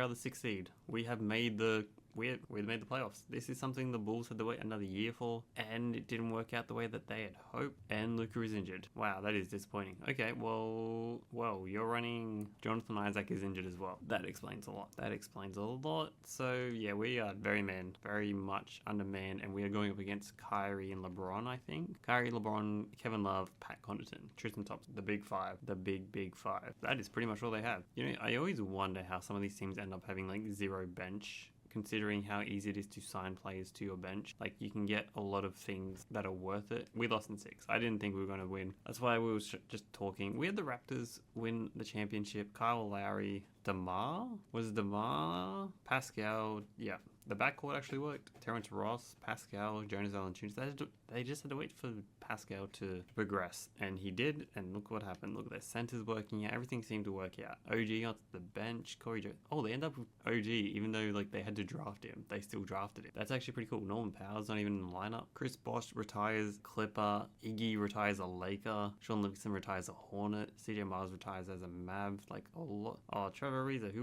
the 6th seed. We have made the we made the playoffs. This is something the Bulls had to wait another year for, and it didn't work out the way that they had hoped, and Luka is injured. Wow, that is disappointing. Okay, well, you're running... Jonathan Isaac is injured as well. That explains a lot. So, yeah, we are very much undermanned, and we are going up against Kyrie and LeBron, I think. Kyrie, LeBron, Kevin Love, Pat Connaughton, Tristan Thompson, the big five. The big five. That is pretty much all they have. You know, I always wonder how some of these teams end up having, like, zero bench, considering how easy it is to sign players to your bench. Like, you can get a lot of things that are worth it. We lost in 6. I didn't think we were going to win. That's why we were just talking. We had the Raptors win the championship. Kyle Lowry, Pascal. Yeah, the backcourt actually worked. Terrence Ross, Pascal, Jonas Valanciunas. They just had to wait for Pascal to progress, and he did, and look what happened. Look, their centers working out. Everything seemed to work out. OG onto the bench. Corey Jones. Oh, they end up with OG, even though like they had to draft him. They still drafted him. That's actually pretty cool. Norman Powell's not even in the lineup. Chris Bosh retires Clipper. Iggy retires a Laker. Sean Livingston retires a Hornet. CJ Miles retires as a Mav. Like a lot. Oh, Trevor Ariza,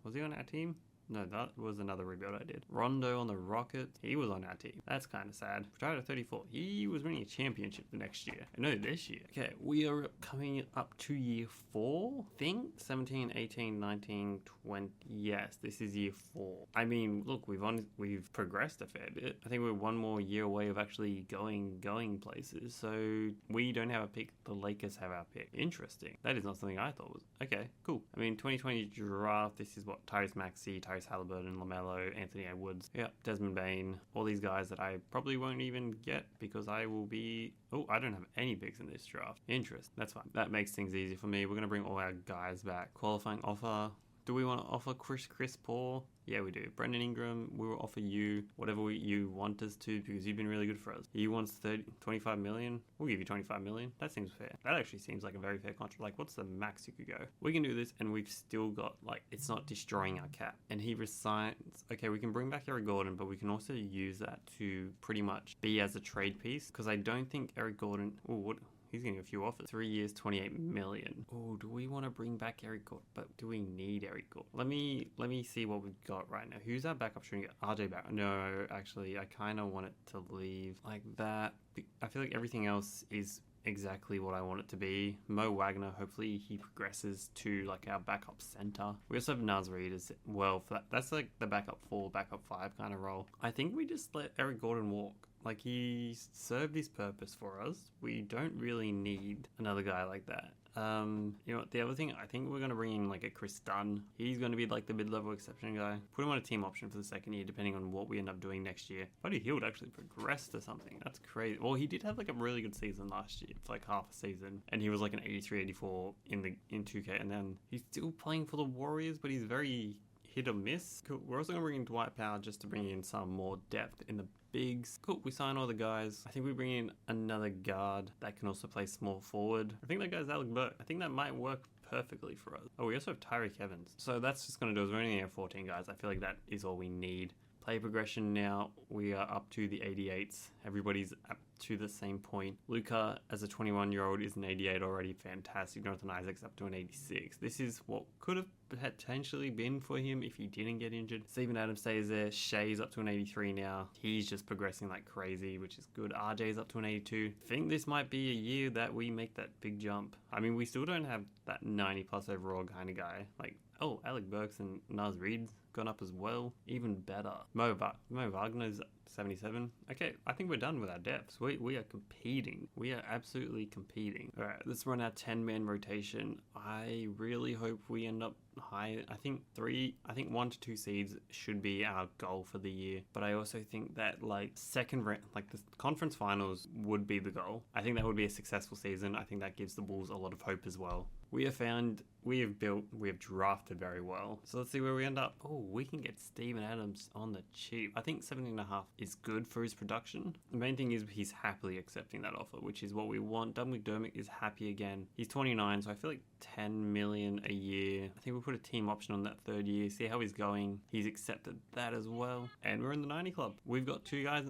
was he on our team? No, that was another rebuild I did. Rondo on the Rockets. He was on our team. That's kind of sad. Retired at 34. He was winning a championship the next year. No, this year. Okay, we are coming up to year 4, I think. 17, 18, 19, 20. Yes, this is year 4. I mean, look, we've progressed a fair bit. I think we're one more year away of actually going places. So we don't have a pick. The Lakers have our pick. Interesting. That is not something I thought was. Okay, cool. I mean, 2020 draft. This is what Tyrese Maxey, Tyrese Halliburton, LaMelo, Anthony Edwards, Desmond Bain, all these guys that I probably won't even get because I will be... Oh, I don't have any picks in this draft. Interest. That's fine. That makes things easy for me. We're going to bring all our guys back. Qualifying offer. Do we want to offer Chris Paul? Yeah, we do. Brendan Ingram, we will offer you whatever you want us to because you've been really good for us. He wants 25 million. We'll give you 25 million. That seems fair. That actually seems like a very fair contract. Like, what's the max you could go? We can do this, and we've still got, like, it's not destroying our cap. And he resigns. Okay, we can bring back Eric Gordon, but we can also use that to pretty much be as a trade piece because I don't think Eric Gordon... Oh, what... He's getting a few offers. 3 years, 28 million. Oh, do we want to bring back Eric Gordon? But do we need Eric Gordon? Let me see what we've got right now. Who's our backup shooting guard? RJ Barrett. No, actually, I kind of want it to leave like that. I feel like everything else is exactly what I want it to be. Mo Wagner, hopefully he progresses to like our backup center. We also have Naz Reid as well for that. That's like the backup 4, backup 5 kind of role. I think we just let Eric Gordon walk. Like, he served his purpose for us. We don't really need another guy like that. You know what, the other thing, I think we're going to bring in like a Chris Dunn. He's going to be like the mid-level exception guy. Put him on a team option for the second year, depending on what we end up doing next year. Buddy Hield actually progressed to something. That's crazy. Well, he did have like a really good season last year. It's like half a season. And he was like an 83, 84 in 2K. And then he's still playing for the Warriors, but he's very hit or miss. Cool. We're also going to bring in Dwight Powell just to bring in some more depth in the bigs. Cool, we sign all the guys. I think we bring in another guard that can also play small forward. I think that guy's Alec Burke. I think that might work perfectly for us. Oh, we also have Tyreek Evans. So that's just going to do us. We only have 14 guys. I feel like that is all we need. Play progression now, we are up to the 88s. Everybody's up to the same point. Luka, as a 21-year-old, is an 88 already. Fantastic. Jonathan Isaac's up to an 86. This is what could have potentially been for him if he didn't get injured. Steven Adams stays there. Shea's up to an 83 now. He's just progressing like crazy, which is good. RJ's up to an 82. I think this might be a year that we make that big jump. I mean, we still don't have that 90-plus overall kind of guy. Like, oh, Alec Burks and Naz Reid's gone up as well. Even better. Mo Wagner's 77. Okay, I think we're done with our depths. We are competing. We are absolutely competing. All right, let's run our 10-man rotation. I really hope we end up high. I think 1 to 2 seeds should be our goal for the year. But I also think that like second round, like the conference finals would be the goal. I think that would be a successful season. I think that gives the Bulls a lot of hope as well. we have drafted very well. So let's see where we end up. Oh, we can get Steven Adams on the cheap. I think 17.5 is good for his production. The main thing is he's happily accepting that offer, which is what we want. Doug McDermott is happy again. He's 29, so I feel like 10 million a year. I think we'll put a team option on that third year, see how he's going. He's accepted that as well. And we're in the 90 club. We've got two guys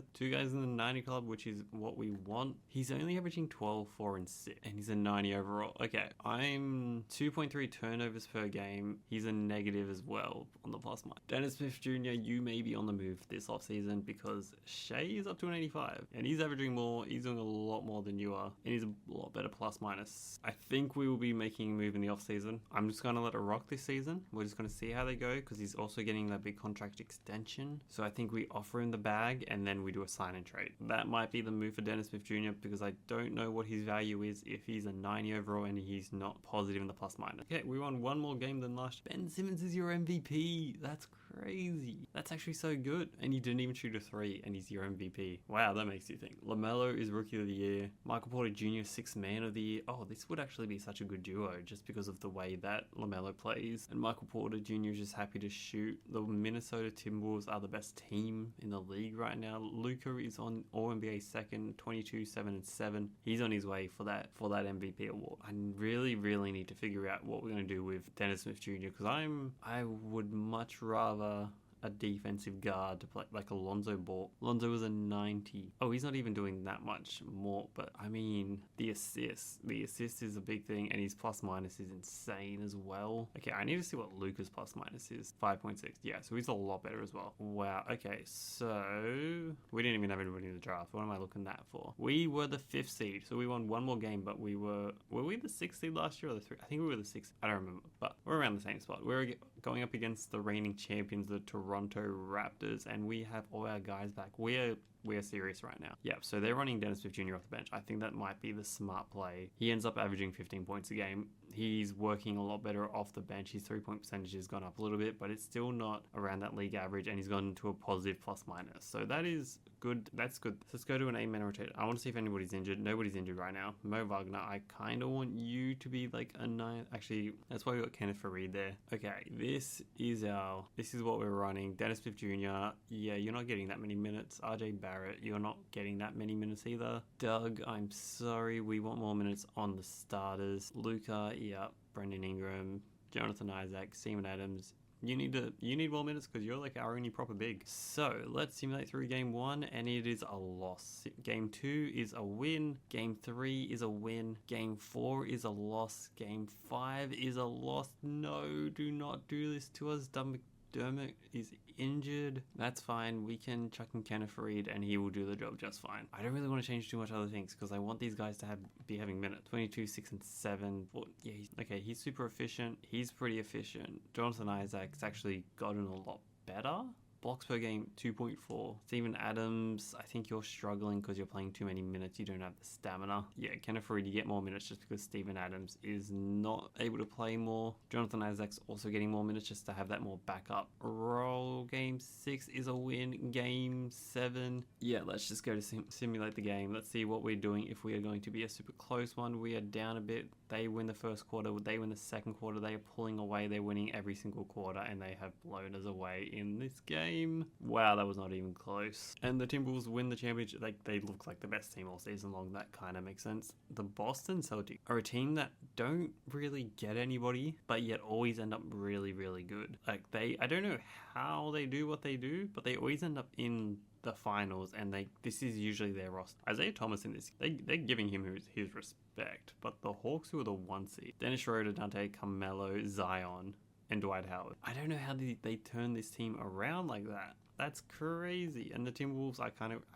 in the 90 club, which is what we want. He's only averaging 12, 4, and 6, and he's a 90 overall. Okay, I'm 2.3 turnovers per game. He's a negative as well on the plus minus. Dennis Smith Jr., you may be on the move this offseason because Shea is up to an 85 and he's averaging more. He's doing a lot more than you are and he's a lot better plus minus. I think we will be making a move in the offseason. I'm just going to let it rock this season. We're just going to see how they go because he's also getting that big contract extension. So I think we offer him the bag and then we do a sign and trade. That might be the move for Dennis Smith Jr. because I don't know what his value is if he's a 90 overall and he's not positive in the plus minus. Okay, we won one more game than last. Ben Simmons is your MVP. That's crazy. That's actually so good. And he didn't even shoot a 3 and he's your MVP. Wow, that makes you think. LaMelo is Rookie of the Year. Michael Porter Jr. 6th Man of the Year. Oh, this would actually be such a good duo just because of the way that LaMelo plays. And Michael Porter Jr. is just happy to shoot. The Minnesota Timberwolves are the best team in the league right now. Luka is on All-NBA second, 22, 7, and 7. He's on his way for that MVP award. I really need to figure out what we're going to do with Dennis Smith Jr. because I would much rather a defensive guard to play like Alonzo Ball. Alonzo was a 90. Oh, he's not even doing that much more, but I mean, the assist is a big thing and his plus minus is insane as well. Okay, I need to see what Luka's plus minus is. 5.6. Yeah, so he's a lot better as well. Wow. Okay, so we didn't even have anybody in the draft. What am I looking at for? We were the 5th seed, so we won one more game, but were we the 6th seed last year or the 3rd? I think we were the 6th. I don't remember, but we're around the same spot. We're going up against the reigning champions, the Toronto Raptors, and we have all our guys back. We're serious right now. Yeah, so they're running Dennis Smith Jr. off the bench. I think that might be the smart play. He ends up averaging 15 points a game. He's working a lot better off the bench. His 3-point percentage has gone up a little bit, but it's still not around that league average, and he's gone to a positive plus minus. So that is good. That's good. Let's go to an 8-man rotation. I want to see if anybody's injured. Nobody's injured right now. Mo Wagner, I kind of want you to be like a 9. Actually, that's why we got Kenneth Faried there. Okay, this is what we're running. Dennis Smith Jr., yeah, you're not getting that many minutes. RJ Barrett, you're not getting that many minutes either. Doug, I'm sorry, we want more minutes on the starters. Luka, yeah. Brendan Ingram, Jonathan Isaac, Steven Adams. You need more minutes because you're like our only proper big. So let's simulate through game 1 and it is a loss. Game 2 is a win. Game 3 is a win. Game 4 is a loss. Game 5 is a loss. No, do not do this to us. McDermott is injured. That's fine. We can chuck in Kenneth Faried and he will do the job just fine. I don't really want to change too much other things because I want these guys to be having minutes. 22, 6, and 7. Well, yeah, he's super efficient. He's pretty efficient. Jonathan Isaac's actually gotten a lot better. Blocks per game, 2.4. Steven Adams, I think you're struggling because you're playing too many minutes. You don't have the stamina. Yeah, Kenneth Faried, you get more minutes just because Steven Adams is not able to play more. Jonathan Isaac's also getting more minutes just to have that more backup role. Game 6 is a win. Game 7. Yeah, let's just go to simulate the game. Let's see what we're doing if we are going to be a super close one. We are down a bit. They win the first quarter. They win the second quarter. They are pulling away. They're winning every single quarter and they have blown us away in this game. Wow, that was not even close. And the Timberwolves win the championship. Like, they look like the best team all season long. That kind of makes sense. The Boston Celtics are a team that don't really get anybody, but yet always end up really good. Like, I don't know how they do what they do, but they always end up in the finals, and this is usually their roster. Isaiah Thomas in this, they're giving him his respect, but the Hawks, who are the 1 seed, Dennis Schroeder, Dante, Carmelo, Zion, and Dwight Howard. I don't know how they turn this team around like that. That's crazy. And the Timberwolves, I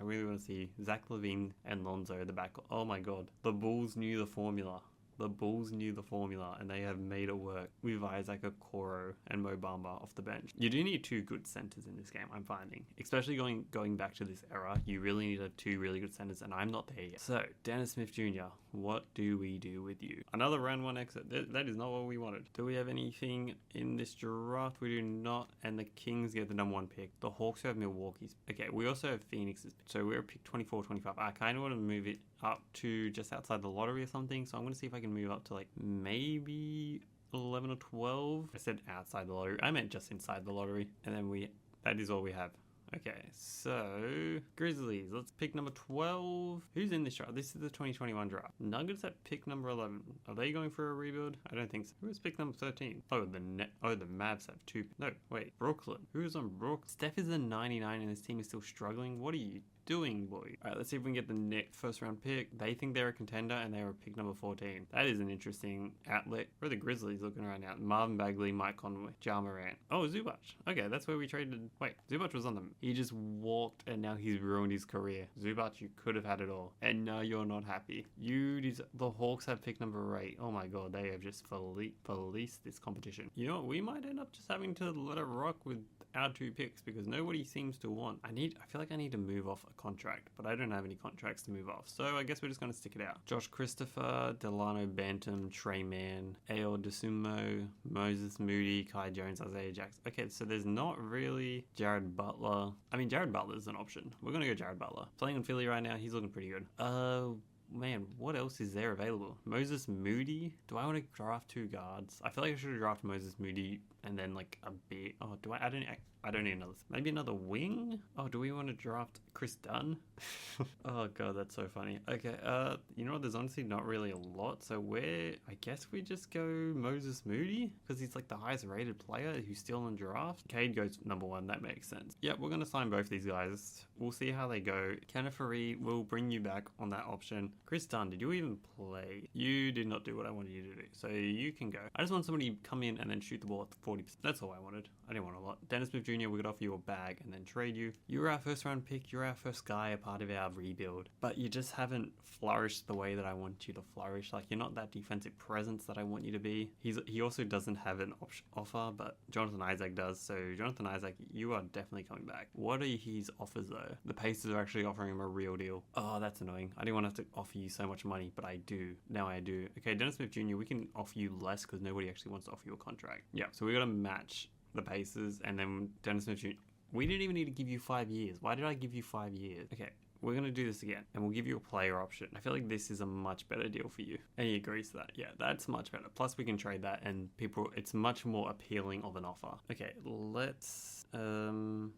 really want to see Zach LaVine and Lonzo the back. Oh my god. The Bulls knew the formula. And they have made it work with Isaac Okoro and Mo Bamba off the bench. You do need 2 good centers in this game, I'm finding. Especially going back to this era, you really need to have 2 really good centers, and I'm not there yet. So, Dennis Smith Jr., What do we do with you? Another round 1 exit. That is not what we wanted. Do we have anything in this draft? We do not. And the Kings get the number 1 pick. The Hawks have Milwaukee's. Okay, we also have Phoenix's. So we're pick 24, 25. I kind of want to move it up to just outside the lottery or something. So I'm going to see if I can move up to like maybe 11 or 12. I said outside the lottery. I meant just inside the lottery. And then that is all we have. Okay, so Grizzlies, let's pick number 12. Who's in this draft? This is the 2021 draft. Nuggets at pick number 11. Are they going for a rebuild? I don't think so. Who is pick number 13? Oh, the Mavs have 2. No, wait, Brooklyn. Who's on Brooklyn? Steph is a 99 and his team is still struggling. What are you doing, boy? All right, let's see if we can get the net first round pick. They think they're a contender and they were pick number 14. That is an interesting outlet. Where are the Grizzlies looking right now? Marvin Bagley, Mike Conley, Ja Morant. Oh, Zubac. Okay, that's where we traded. Wait, Zubac was on them. He just walked and now he's ruined his career. Zubac, you could have had it all. And now you're not happy. The Hawks have pick number 8. Oh my god, they have just policed this competition. You know what? We might end up just having to let it rock with our 2 picks because nobody seems to want. I feel like I need to move off a contract, but I don't have any contracts to move off. So I guess we're just going to stick it out. Josh Christopher, Delano Bantam, Trey Mann, Ayo Dosunmu, Moses Moody, Kai Jones, Isaiah Jackson. Okay, so there's not really Jared Butler. I mean, Jared Butler's an option. We're going to go Jared Butler. Playing in Philly right now, he's looking pretty good. Man, what else is there available? Moses Moody? Do I want to draft 2 guards? I feel like I should have drafted Moses Moody and then like a bit. Oh, I don't need another. Maybe another wing? Oh, do we want to draft Chris Dunn? Oh god, that's so funny. Okay, you know what? There's honestly not really a lot. So I guess we just go Moses Moody because he's like the highest rated player who's still in draft. Cade goes number 1. That makes sense. Yeah, we're gonna sign both these guys. We'll see how they go. Kenneth Faried will bring you back on that option. Chris Dunn, did you even play? You did not do what I wanted you to do, so you can go. I just want somebody to come in and then shoot the ball at 40%. That's all I wanted. I didn't want a lot. Dennis Smith Jr., we could offer you a bag and then trade you. You were our first round pick. You're our first guy, a part of our rebuild. But you just haven't flourished the way that I want you to flourish. Like, you're not that defensive presence that I want you to be. He also doesn't have an offer, but Jonathan Isaac does. So, Jonathan Isaac, you are definitely coming back. What are his offers, though? The Pacers are actually offering him a real deal. Oh, that's annoying. I didn't want to have to offer you so much money, but I do. Now I do. Okay, Dennis Smith Jr., we can offer you less because nobody actually wants to offer you a contract. Yeah, so we got to match the Pacers, and then Dennis Smith Jr. We didn't even need to give you 5 years. Why did I give you 5 years? Okay, we're going to do this again, and we'll give you a player option. I feel like this is a much better deal for you. And he agrees to that. Yeah, that's much better. Plus, we can trade that, and it's much more appealing of an offer. Okay, let's...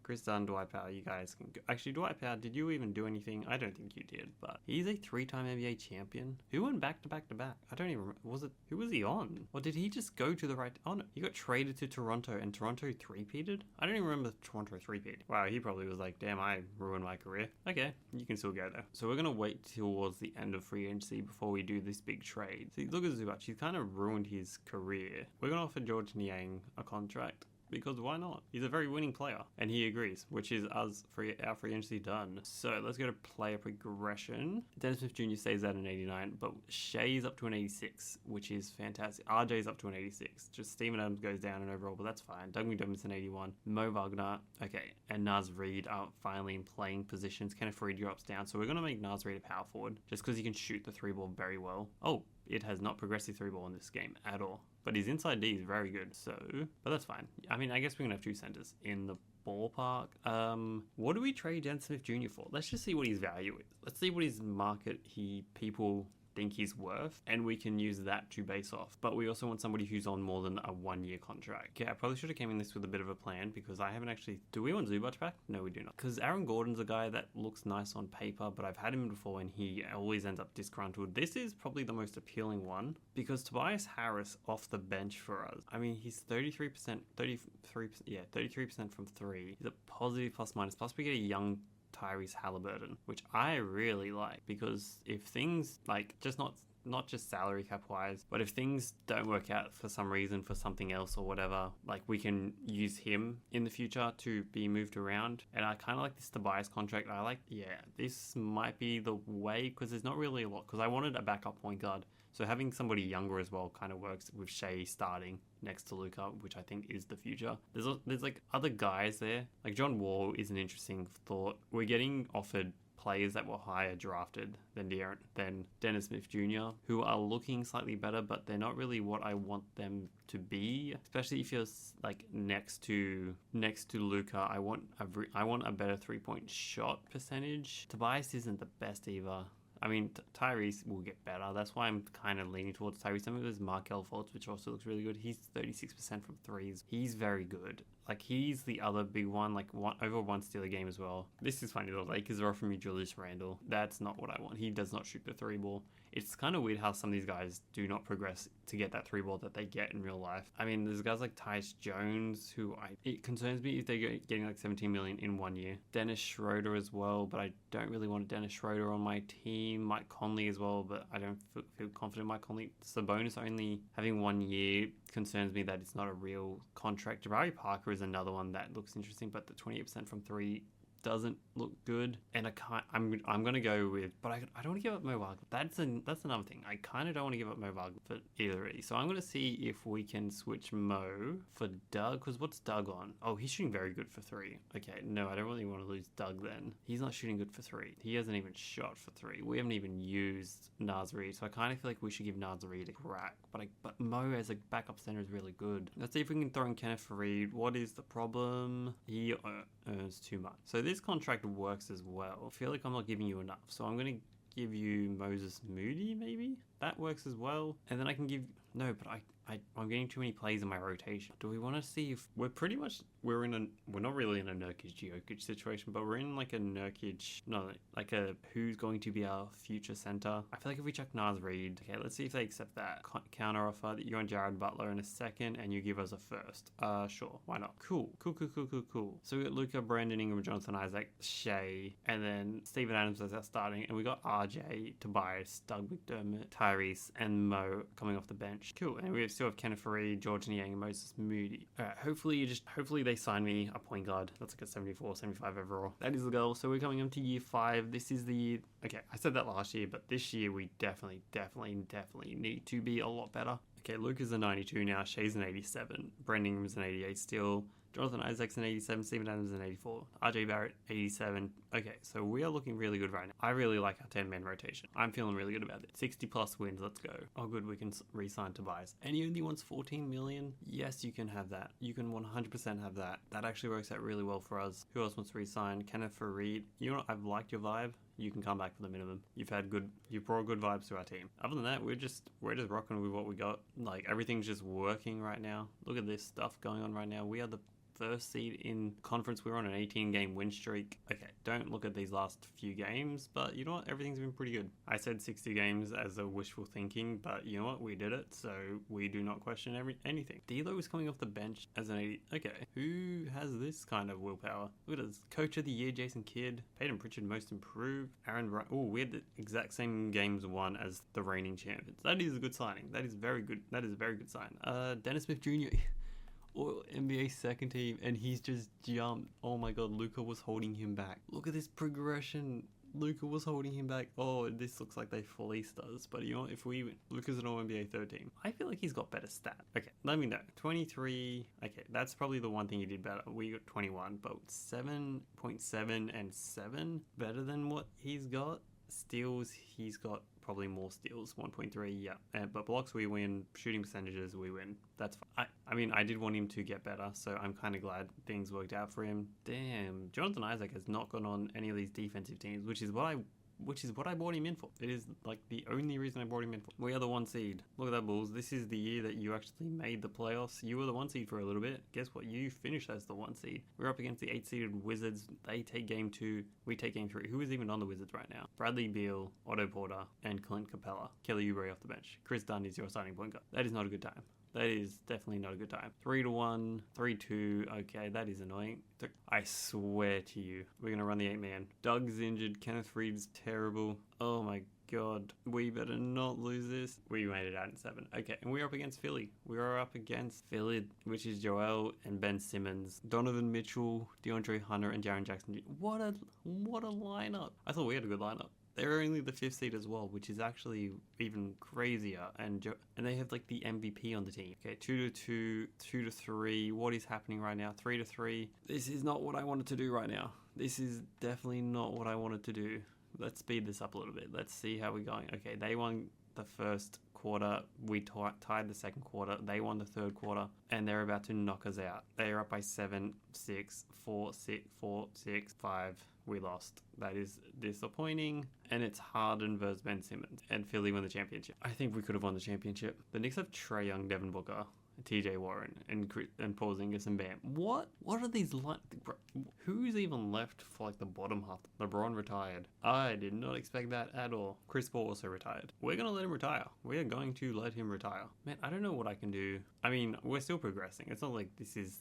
Chris Dunn, Dwight Powell, you guys can go. Actually, Dwight Powell, did you even do anything? I don't think you did, but he's a 3-time NBA champion. Who went back to back to back? I don't even remember. Who was he on? Or did he just go to the right? Oh no, he got traded to Toronto and Toronto 3-peated? I don't even remember Toronto 3-peated. Wow, he probably was like, damn, I ruined my career. Okay, you can still go there. So we're gonna wait towards the end of free agency before we do this big trade. See, look at Zubac, he's kind of ruined his career. We're gonna offer George Niang a contract. Because why not? He's a very winning player. And he agrees, which is our free agency done. So let's go to player progression. Dennis Smith Jr. stays at an 89, but Shea's up to an 86, which is fantastic. RJ's up to an 86. Just Steven Adams goes down in overall, but that's fine. Doug McDermott's an 81. Mo Wagner, okay. And Naz Reid are finally in playing positions. Kenneth Faried drops down. So we're going to make Naz Reid a power forward, just because he can shoot the 3-ball very well. Oh, it has not progressed the 3-ball in this game at all. But his inside D is very good, so... But that's fine. I mean, I guess we're going to have 2 centers in the ballpark. What do we trade Dennis Smith Jr. for? Let's just see what his value is. Let's see what his market people think he's worth, and we can use that to base off. But we also want somebody who's on more than a 1-year contract. Okay, I probably should have came in this with a bit of a plan because I haven't actually... Do we want Zubac back? No, we do not. Because Aaron Gordon's a guy that looks nice on paper, but I've had him before and he always ends up disgruntled. This is probably the most appealing one because Tobias Harris off the bench for us. I mean, he's 33% from 3. He's a positive plus minus. Plus we get a young Tyrese Halliburton, which I really like because if things like just not just salary cap wise, but if things don't work out for some reason for something else or whatever, like we can use him in the future to be moved around. And I kind of like this Tobias contract. This might be the way because there's not really a lot because I wanted a backup point guard. So having somebody younger as well kind of works with Shea starting next to Luka, which I think is the future. There's like other guys there. Like John Wall is an interesting thought. We're getting offered players that were higher drafted than Dennis Smith Jr., who are looking slightly better, but they're not really what I want them to be. Especially if you're like next to Luka, I want a better 3-point shot percentage. Tobias isn't the best either. I mean, Tyrese will get better. That's why I'm kind of leaning towards Tyrese. Some of his Markel Fultz, which also looks really good. He's 36% from threes. He's very good. Like, he's the other big one, like over one steal a game as well. This is funny, the Lakers are offering me Julius Randle. That's not what I want. He does not shoot the three ball. It's kind of weird how some of these guys do not progress to get that three ball that they get in real life. I mean, there's guys like Tyus Jones, it concerns me if they're getting like 17 million in 1 year. Dennis Schroeder as well, but I don't really want Dennis Schroeder on my team. Mike Conley as well, but I don't feel confident Mike Conley. Sabonis only having 1 year concerns me that it's not a real contract. Jabari Parker is another one that looks interesting, but the 28% from three doesn't look good, and I'm gonna go with, but I don't want to give up Mo Wagner. That's another thing. I kind of don't want to give up Mo Wagner for either of these. So I'm gonna see if we can switch Mo for Doug, because what's Doug on? Oh, he's shooting very good for three. Okay, no, I don't really want to lose Doug then. He's not shooting good for three. He hasn't even shot for three. We haven't even used Naz Reid, so I kind of feel like we should give Naz Reid a crack. But Mo as a backup center is really good. Let's see if we can throw in Kenneth Faried. What is the problem? He earns too much. So this contract works as well. I feel like I'm not giving you enough, so I'm going to give you Moses Moody, maybe? That works as well. And then I can give... No, but I'm getting too many plays in my rotation. Do we want to see if... We're not really in a Nurkic-Jokic situation, but we're in like a Nurkic... No, like a who's going to be our future center. I feel like if we check Naz Reid... Okay, let's see if they accept that. Counter offer that you're on Jared Butler in a second and you give us a first. Sure, why not? Cool. So we got Luka, Brandon Ingram, Jonathan Isaac, Shea, and then Steven Adams as our starting, and we got RJ, Tobias, Doug McDermott, Tyrese, and Mo coming off the bench. Cool, and we still have Kenneth Faried, George Niang, and Moses Moody. Alright, hopefully they sign me a point guard. That's like a 74, 75 overall. That is the goal. So we're coming into year 5. This is the... Okay, I said that last year, but this year we definitely need to be a lot better. Okay, Luka's a 92 now, Shea's an 87, Brandon Ingram's an 88 still, Jonathan Isaac's an 87, Steven Adams an 84, RJ Barrett 87. Okay, so we are looking really good right now. I really like our 10-man rotation. I'm feeling really good about it. 60 plus wins, let's go. Oh good, we can re-sign Tobias. And he only wants 14 million? Yes, you can have that. You can 100% have that. That actually works out really well for us. Who else wants to re-sign? Kenneth Faried. You know what, I've liked your vibe. You can come back for the minimum. You've brought good vibes to our team. Other than that, we're just rocking with what we got. Like, everything's just working right now. Look at this stuff going on right now. We are the first seed in conference. We're on an 18-game win streak. Okay, don't look at these last few games, but you know what? Everything's been pretty good. I said 60 games as a wishful thinking, but you know what? We did it, so we do not question anything. D'Lo is coming off the bench as an 80. Okay, who has this kind of willpower? Look at this. Coach of the Year, Jason Kidd. Peyton Pritchard, most improved. Aaron Bryant. Oh, we had the exact same games won as the reigning champions. That is a good signing. That is very good. That is a very good sign. Dennis Smith Jr. Or NBA second team, and he's just jumped. Oh my god, Luka was holding him back. Look at this progression. Luka was holding him back. Oh, this looks like they fleeced us. But you know, if we win, Luka's an All-NBA third team. I feel like he's got better stats. Okay, let me know. 23. Okay, that's probably the one thing he did better. We got 21, but 7.7 and 7 better than what he's got. Steals, he's got probably more steals, 1.3, yeah. But blocks, we win. Shooting percentages, we win. That's fine. I mean, I did want him to get better, so I'm kind of glad things worked out for him. Damn, Jonathan Isaac has not gone on any of these defensive teams, which is what I brought him in for. It is like the only reason I brought him in for. We are the 1 seed. Look at that, Bulls. This is the year that you actually made the playoffs. You were the 1 seed for a little bit. Guess what? You finished as the 1 seed. We're up against the 8-seeded Wizards. They take game 2. We take game 3. Who is even on the Wizards right now? Bradley Beal, Otto Porter, and Clint Capella. Kelly Oubre off the bench. Chris Dunn is your starting point guard. That is not a good time. That is definitely not a good time. 3-1, 3-2. Okay, that is annoying. I swear to you, we're going to run the 8-man. Doug's injured. Kenneth Faried's terrible. Oh my god. We better not lose this. We made it out in 7. Okay, and we're up against Philly. We are up against Philly, which is Joel and Ben Simmons, Donovan Mitchell, DeAndre Hunter, and Jaren Jackson. What a lineup. I thought we had a good lineup. They're only the 5th seed as well, which is actually even crazier. And they have like the MVP on the team. Okay, 2-2, 2-3. What is happening right now? 3-3. This is not what I wanted to do right now. This is definitely not what I wanted to do. Let's speed this up a little bit. Let's see how we're going. Okay, they won the first quarter. We tied the second quarter. They won the third quarter, and they're about to knock us out. They are up by 7, 6, 4, 6, 4, 6, 5. We lost. That is disappointing. And it's Harden versus Ben Simmons. And Philly won the championship. I think we could have won the championship. The Knicks have Trae Young, Devin Booker, TJ Warren, and Porzingis and Bam. What are these like? Who's even left for like the bottom half? LeBron retired. I did not expect that at all. Chris Paul also retired. We're gonna let him retire. We are going to let him retire. Man, I don't know what I can do. I mean, we're still progressing. It's not like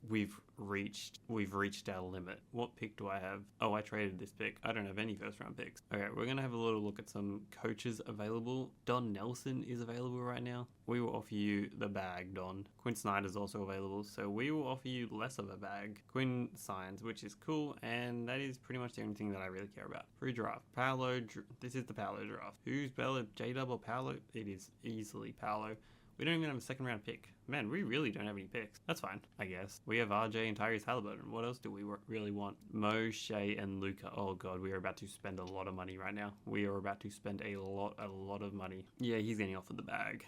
we've reached our limit. What pick do I have? Oh, I traded this pick. I don't have any first round picks. Okay, we're gonna have a little look at some coaches available. Don Nelson is available right now. We will offer you the bag, Don. Quinn Snyder's also available, so we will offer you less of a bag. Quinn signs, which is cool, and that is pretty much the only thing that I really care about. Pre-draft. Paolo, this is the Paolo draft. Who's better, J-Dub or Paolo? It is easily Paolo. We don't even have a second round pick. Man, we really don't have any picks. That's fine, I guess. We have RJ and Tyrese Halliburton. What else do we really want? Mo, Shea, and Luka. Oh god, we are about to spend a lot of money right now. We are about to spend a lot of money. Yeah, he's getting offered the bag.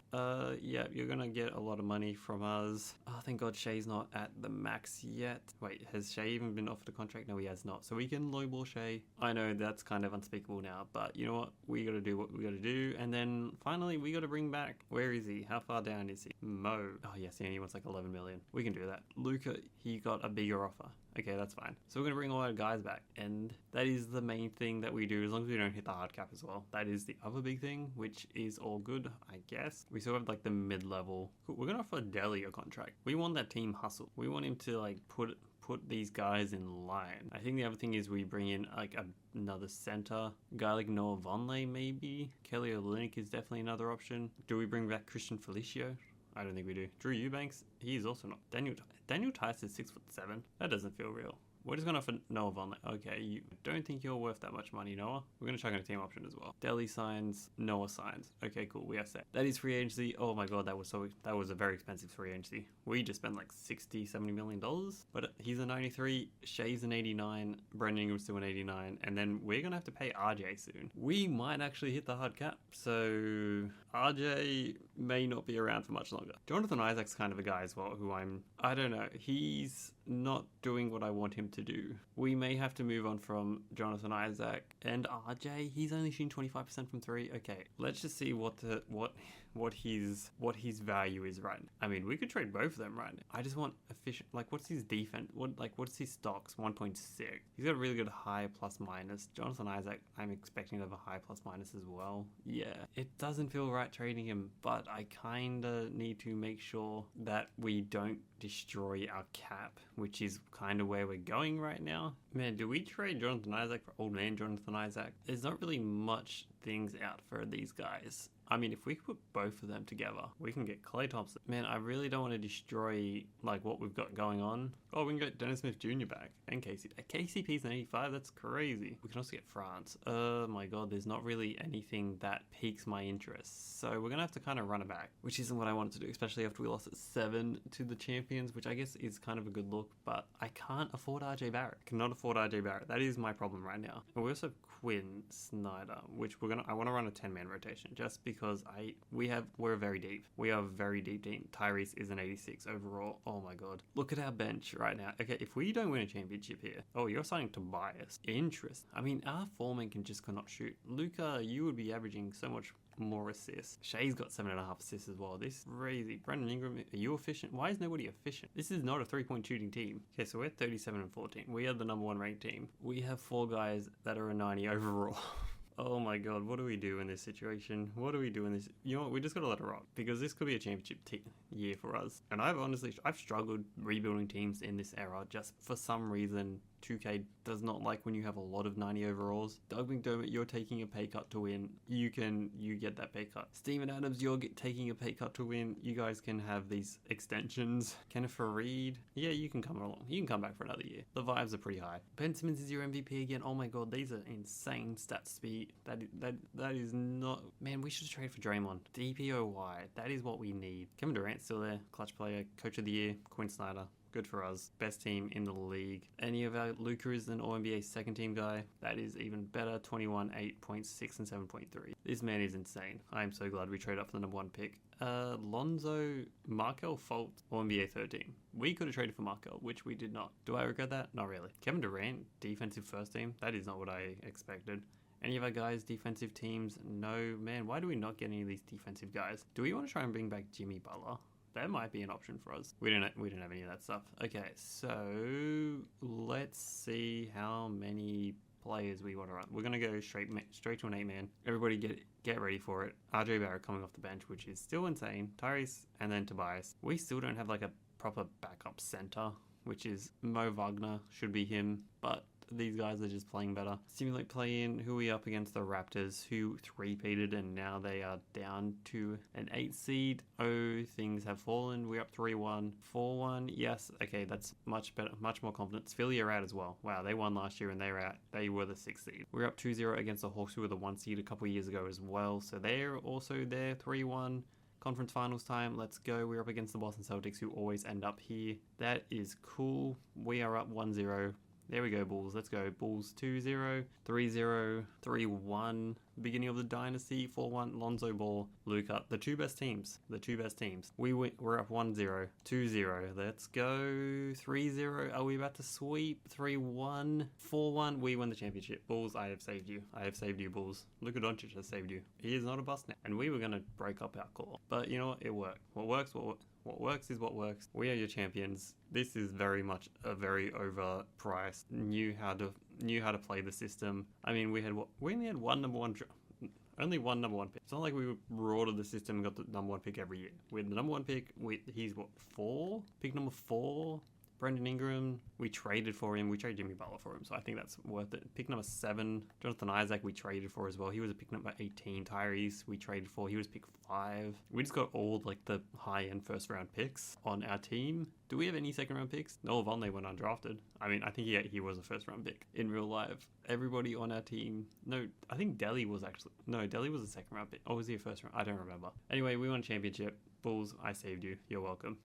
Yeah, you're gonna get a lot of money from us. Oh, thank god Shea's not at the max yet. Wait, has Shea even been offered a contract? No, he has not. So we can lowball Shea. I know that's kind of unspeakable now, but you know what? We gotta do what we gotta do. And then finally, we gotta bring back, where is he? How far down is he? Mo. Oh yes, he wants like 11 million. We can do that. Luka, he got a bigger offer. Okay, that's fine. So we're going to bring all our guys back. And that is the main thing that we do, as long as we don't hit the hard cap as well. That is the other big thing, which is all good, I guess. We still have like the mid-level. Cool. We're going to offer Delhi a contract. We want that team hustle. We want him to like put these guys in line. I think the other thing is we bring in like another center. A guy like Noah Vonleh maybe. Kelly Olynyk is definitely another option. Do we bring back Christian Felicio? I don't think we do. Drew Eubanks, he is also not. Daniel Tice is 6'7". That doesn't feel real. We're just going to offer Noah Vonleh. Okay, you don't think you're worth that much money, Noah? We're going to chuck in a team option as well. Delhi signs, Noah signs. Okay, cool. We are set. That is free agency. Oh my god, that was a very expensive free agency. We just spent like $60-70 million. But he's a 93, Shea's an 89, Brandon Ingram's still an 89, and then we're going to have to pay RJ soon. We might actually hit the hard cap. So RJ may not be around for much longer. Jonathan Isaac's kind of a guy as well who I don't know. He's not doing what I want him to do. We may have to move on from Jonathan Isaac and RJ. He's only shooting 25% from 3. Okay, let's just see what his value is right now. I mean, we could trade both of them right now. I just want efficient. Like, what's his defense? What's his stocks? 1.6. He's got a really good high plus minus. Jonathan Isaac, I'm expecting to have a high plus minus as well. Yeah, it doesn't feel right trading him, but I kinda need to make sure that we don't destroy our cap, which is kind of where we're going right now. Man, do we trade Jonathan Isaac for old man Jonathan Isaac? There's not really much things out for these guys. I mean, if we could put both of them together, we can get Klay Thompson. Man, I really don't want to destroy like what we've got going on. Oh, we can get Dennis Smith Jr. back and KCP's an 85. That's crazy. We can also get France. Oh my god, there's not really anything that piques my interest. So we're gonna have to kind of run it back, which isn't what I wanted to do, especially after we lost at 7 to the champions, which I guess is kind of a good look. But I can't afford RJ Barrett. Cannot afford RJ Barrett. That is my problem right now. And we also have Quinn Snyder, which I want to run a 10-man rotation just because we're very deep. We are a very deep team. Tyrese is an 86 overall. Oh my god. Look at our bench right now. Okay, if we don't win a championship here. Oh, you're signing Tobias. Interest. I mean, our foreman cannot shoot. Luka, you would be averaging so much more assists. Shea's got 7.5 assists as well. This is crazy. Brandon Ingram, are you efficient? Why is nobody efficient? This is not a 3-point shooting team. Okay, so we're 37-14. We are the number 1 ranked team. We have 4 guys that are a 90 overall. Oh my god, what do we do in this situation? What do we do in this? You know what, we just gotta let it rock. Because this could be a championship year for us. And I've struggled rebuilding teams in this era. Just for some reason, 2K does not like when you have a lot of 90 overalls. Doug McDermott, you're taking a pay cut to win. You get that pay cut. Steven Adams, you're taking a pay cut to win. You guys can have these extensions. Kenneth Faried, yeah, you can come along. You can come back for another year. The vibes are pretty high. Ben Simmons is your MVP again. Oh my god, these are insane stats to be. That is not. Man, we should trade for Draymond. DPOY. That is what we need. Kevin Durant's still there. Clutch player, coach of the year, Quinn Snyder. Good for us. Best team in the league. Any of our Luka is an All-NBA second team guy. That is even better. 21, 8.6, and 7.3. This man is insane. I am so glad we traded up for the number 1 pick. Lonzo, Markel Fultz, All-NBA third team. We could have traded for Markel, which we did not. Do I regret that? Not really. Kevin Durant, defensive first team. That is not what I expected. Any of our guys, defensive teams? No. Man, why do we not get any of these defensive guys? Do we want to try and bring back Jimmy Butler? That might be an option for us. We didn't have any of that stuff. Okay, so let's see how many players we want to run. We're going to go straight to an 8-man. Everybody get ready for it. RJ Barrett coming off the bench, which is still insane. Tyrese and then Tobias. We still don't have like a proper backup center, which is Mo Wagner. Should be him, but these guys are just playing better. Simulate play-in. Who are we up against? The Raptors, who three-peated, and now they are down to an 8 seed. Oh, things have fallen. We're up 3-1. 4-1. Yes. Okay, that's much better. Much more confidence. Philly are out as well. Wow, they won last year and they were out. They were the 6 seed. We're up 2-0 against the Hawks, who were the 1 seed a couple years ago as well. So they're also there. 3-1. Conference finals time. Let's go. We're up against the Boston Celtics, who always end up here. That is cool. We are up 1-0. There we go, Bulls. Let's go. Bulls 2-0, 3-0, 3-1. Beginning of the dynasty, 4-1. Lonzo Ball, Luka. The two best teams. We're up 1-0, 2-0. Let's go. 3-0. Are we about to sweep? 3-1, 4-1. We win the championship. Bulls, I have saved you. I have saved you, Bulls. Luka Doncic has saved you. He is not a bust now. And we were going to break up our core. But you know what? It worked. What works is what works. We are your champions. This is very much a very overpriced. Knew how to play the system. I mean, we only had only one number 1 pick. It's not like we rorted the system and got the number 1 pick every year. We had the number 1 pick. He's 4? Pick number 4. Brandon Ingram, we traded for him. We traded Jimmy Butler for him, so I think that's worth it. Pick number 7, Jonathan Isaac, we traded for as well. He was a pick number 18. Tyrese, we traded for. He was pick 5. We just got all like the high-end first-round picks on our team. Do we have any second-round picks? Noah Vonleh went undrafted. I mean, I think he was a first-round pick in real life. Everybody on our team. No, I think Delhi was a second-round pick. Or was he a first-round? I don't remember. Anyway, we won a championship. Bulls, I saved you. You're welcome.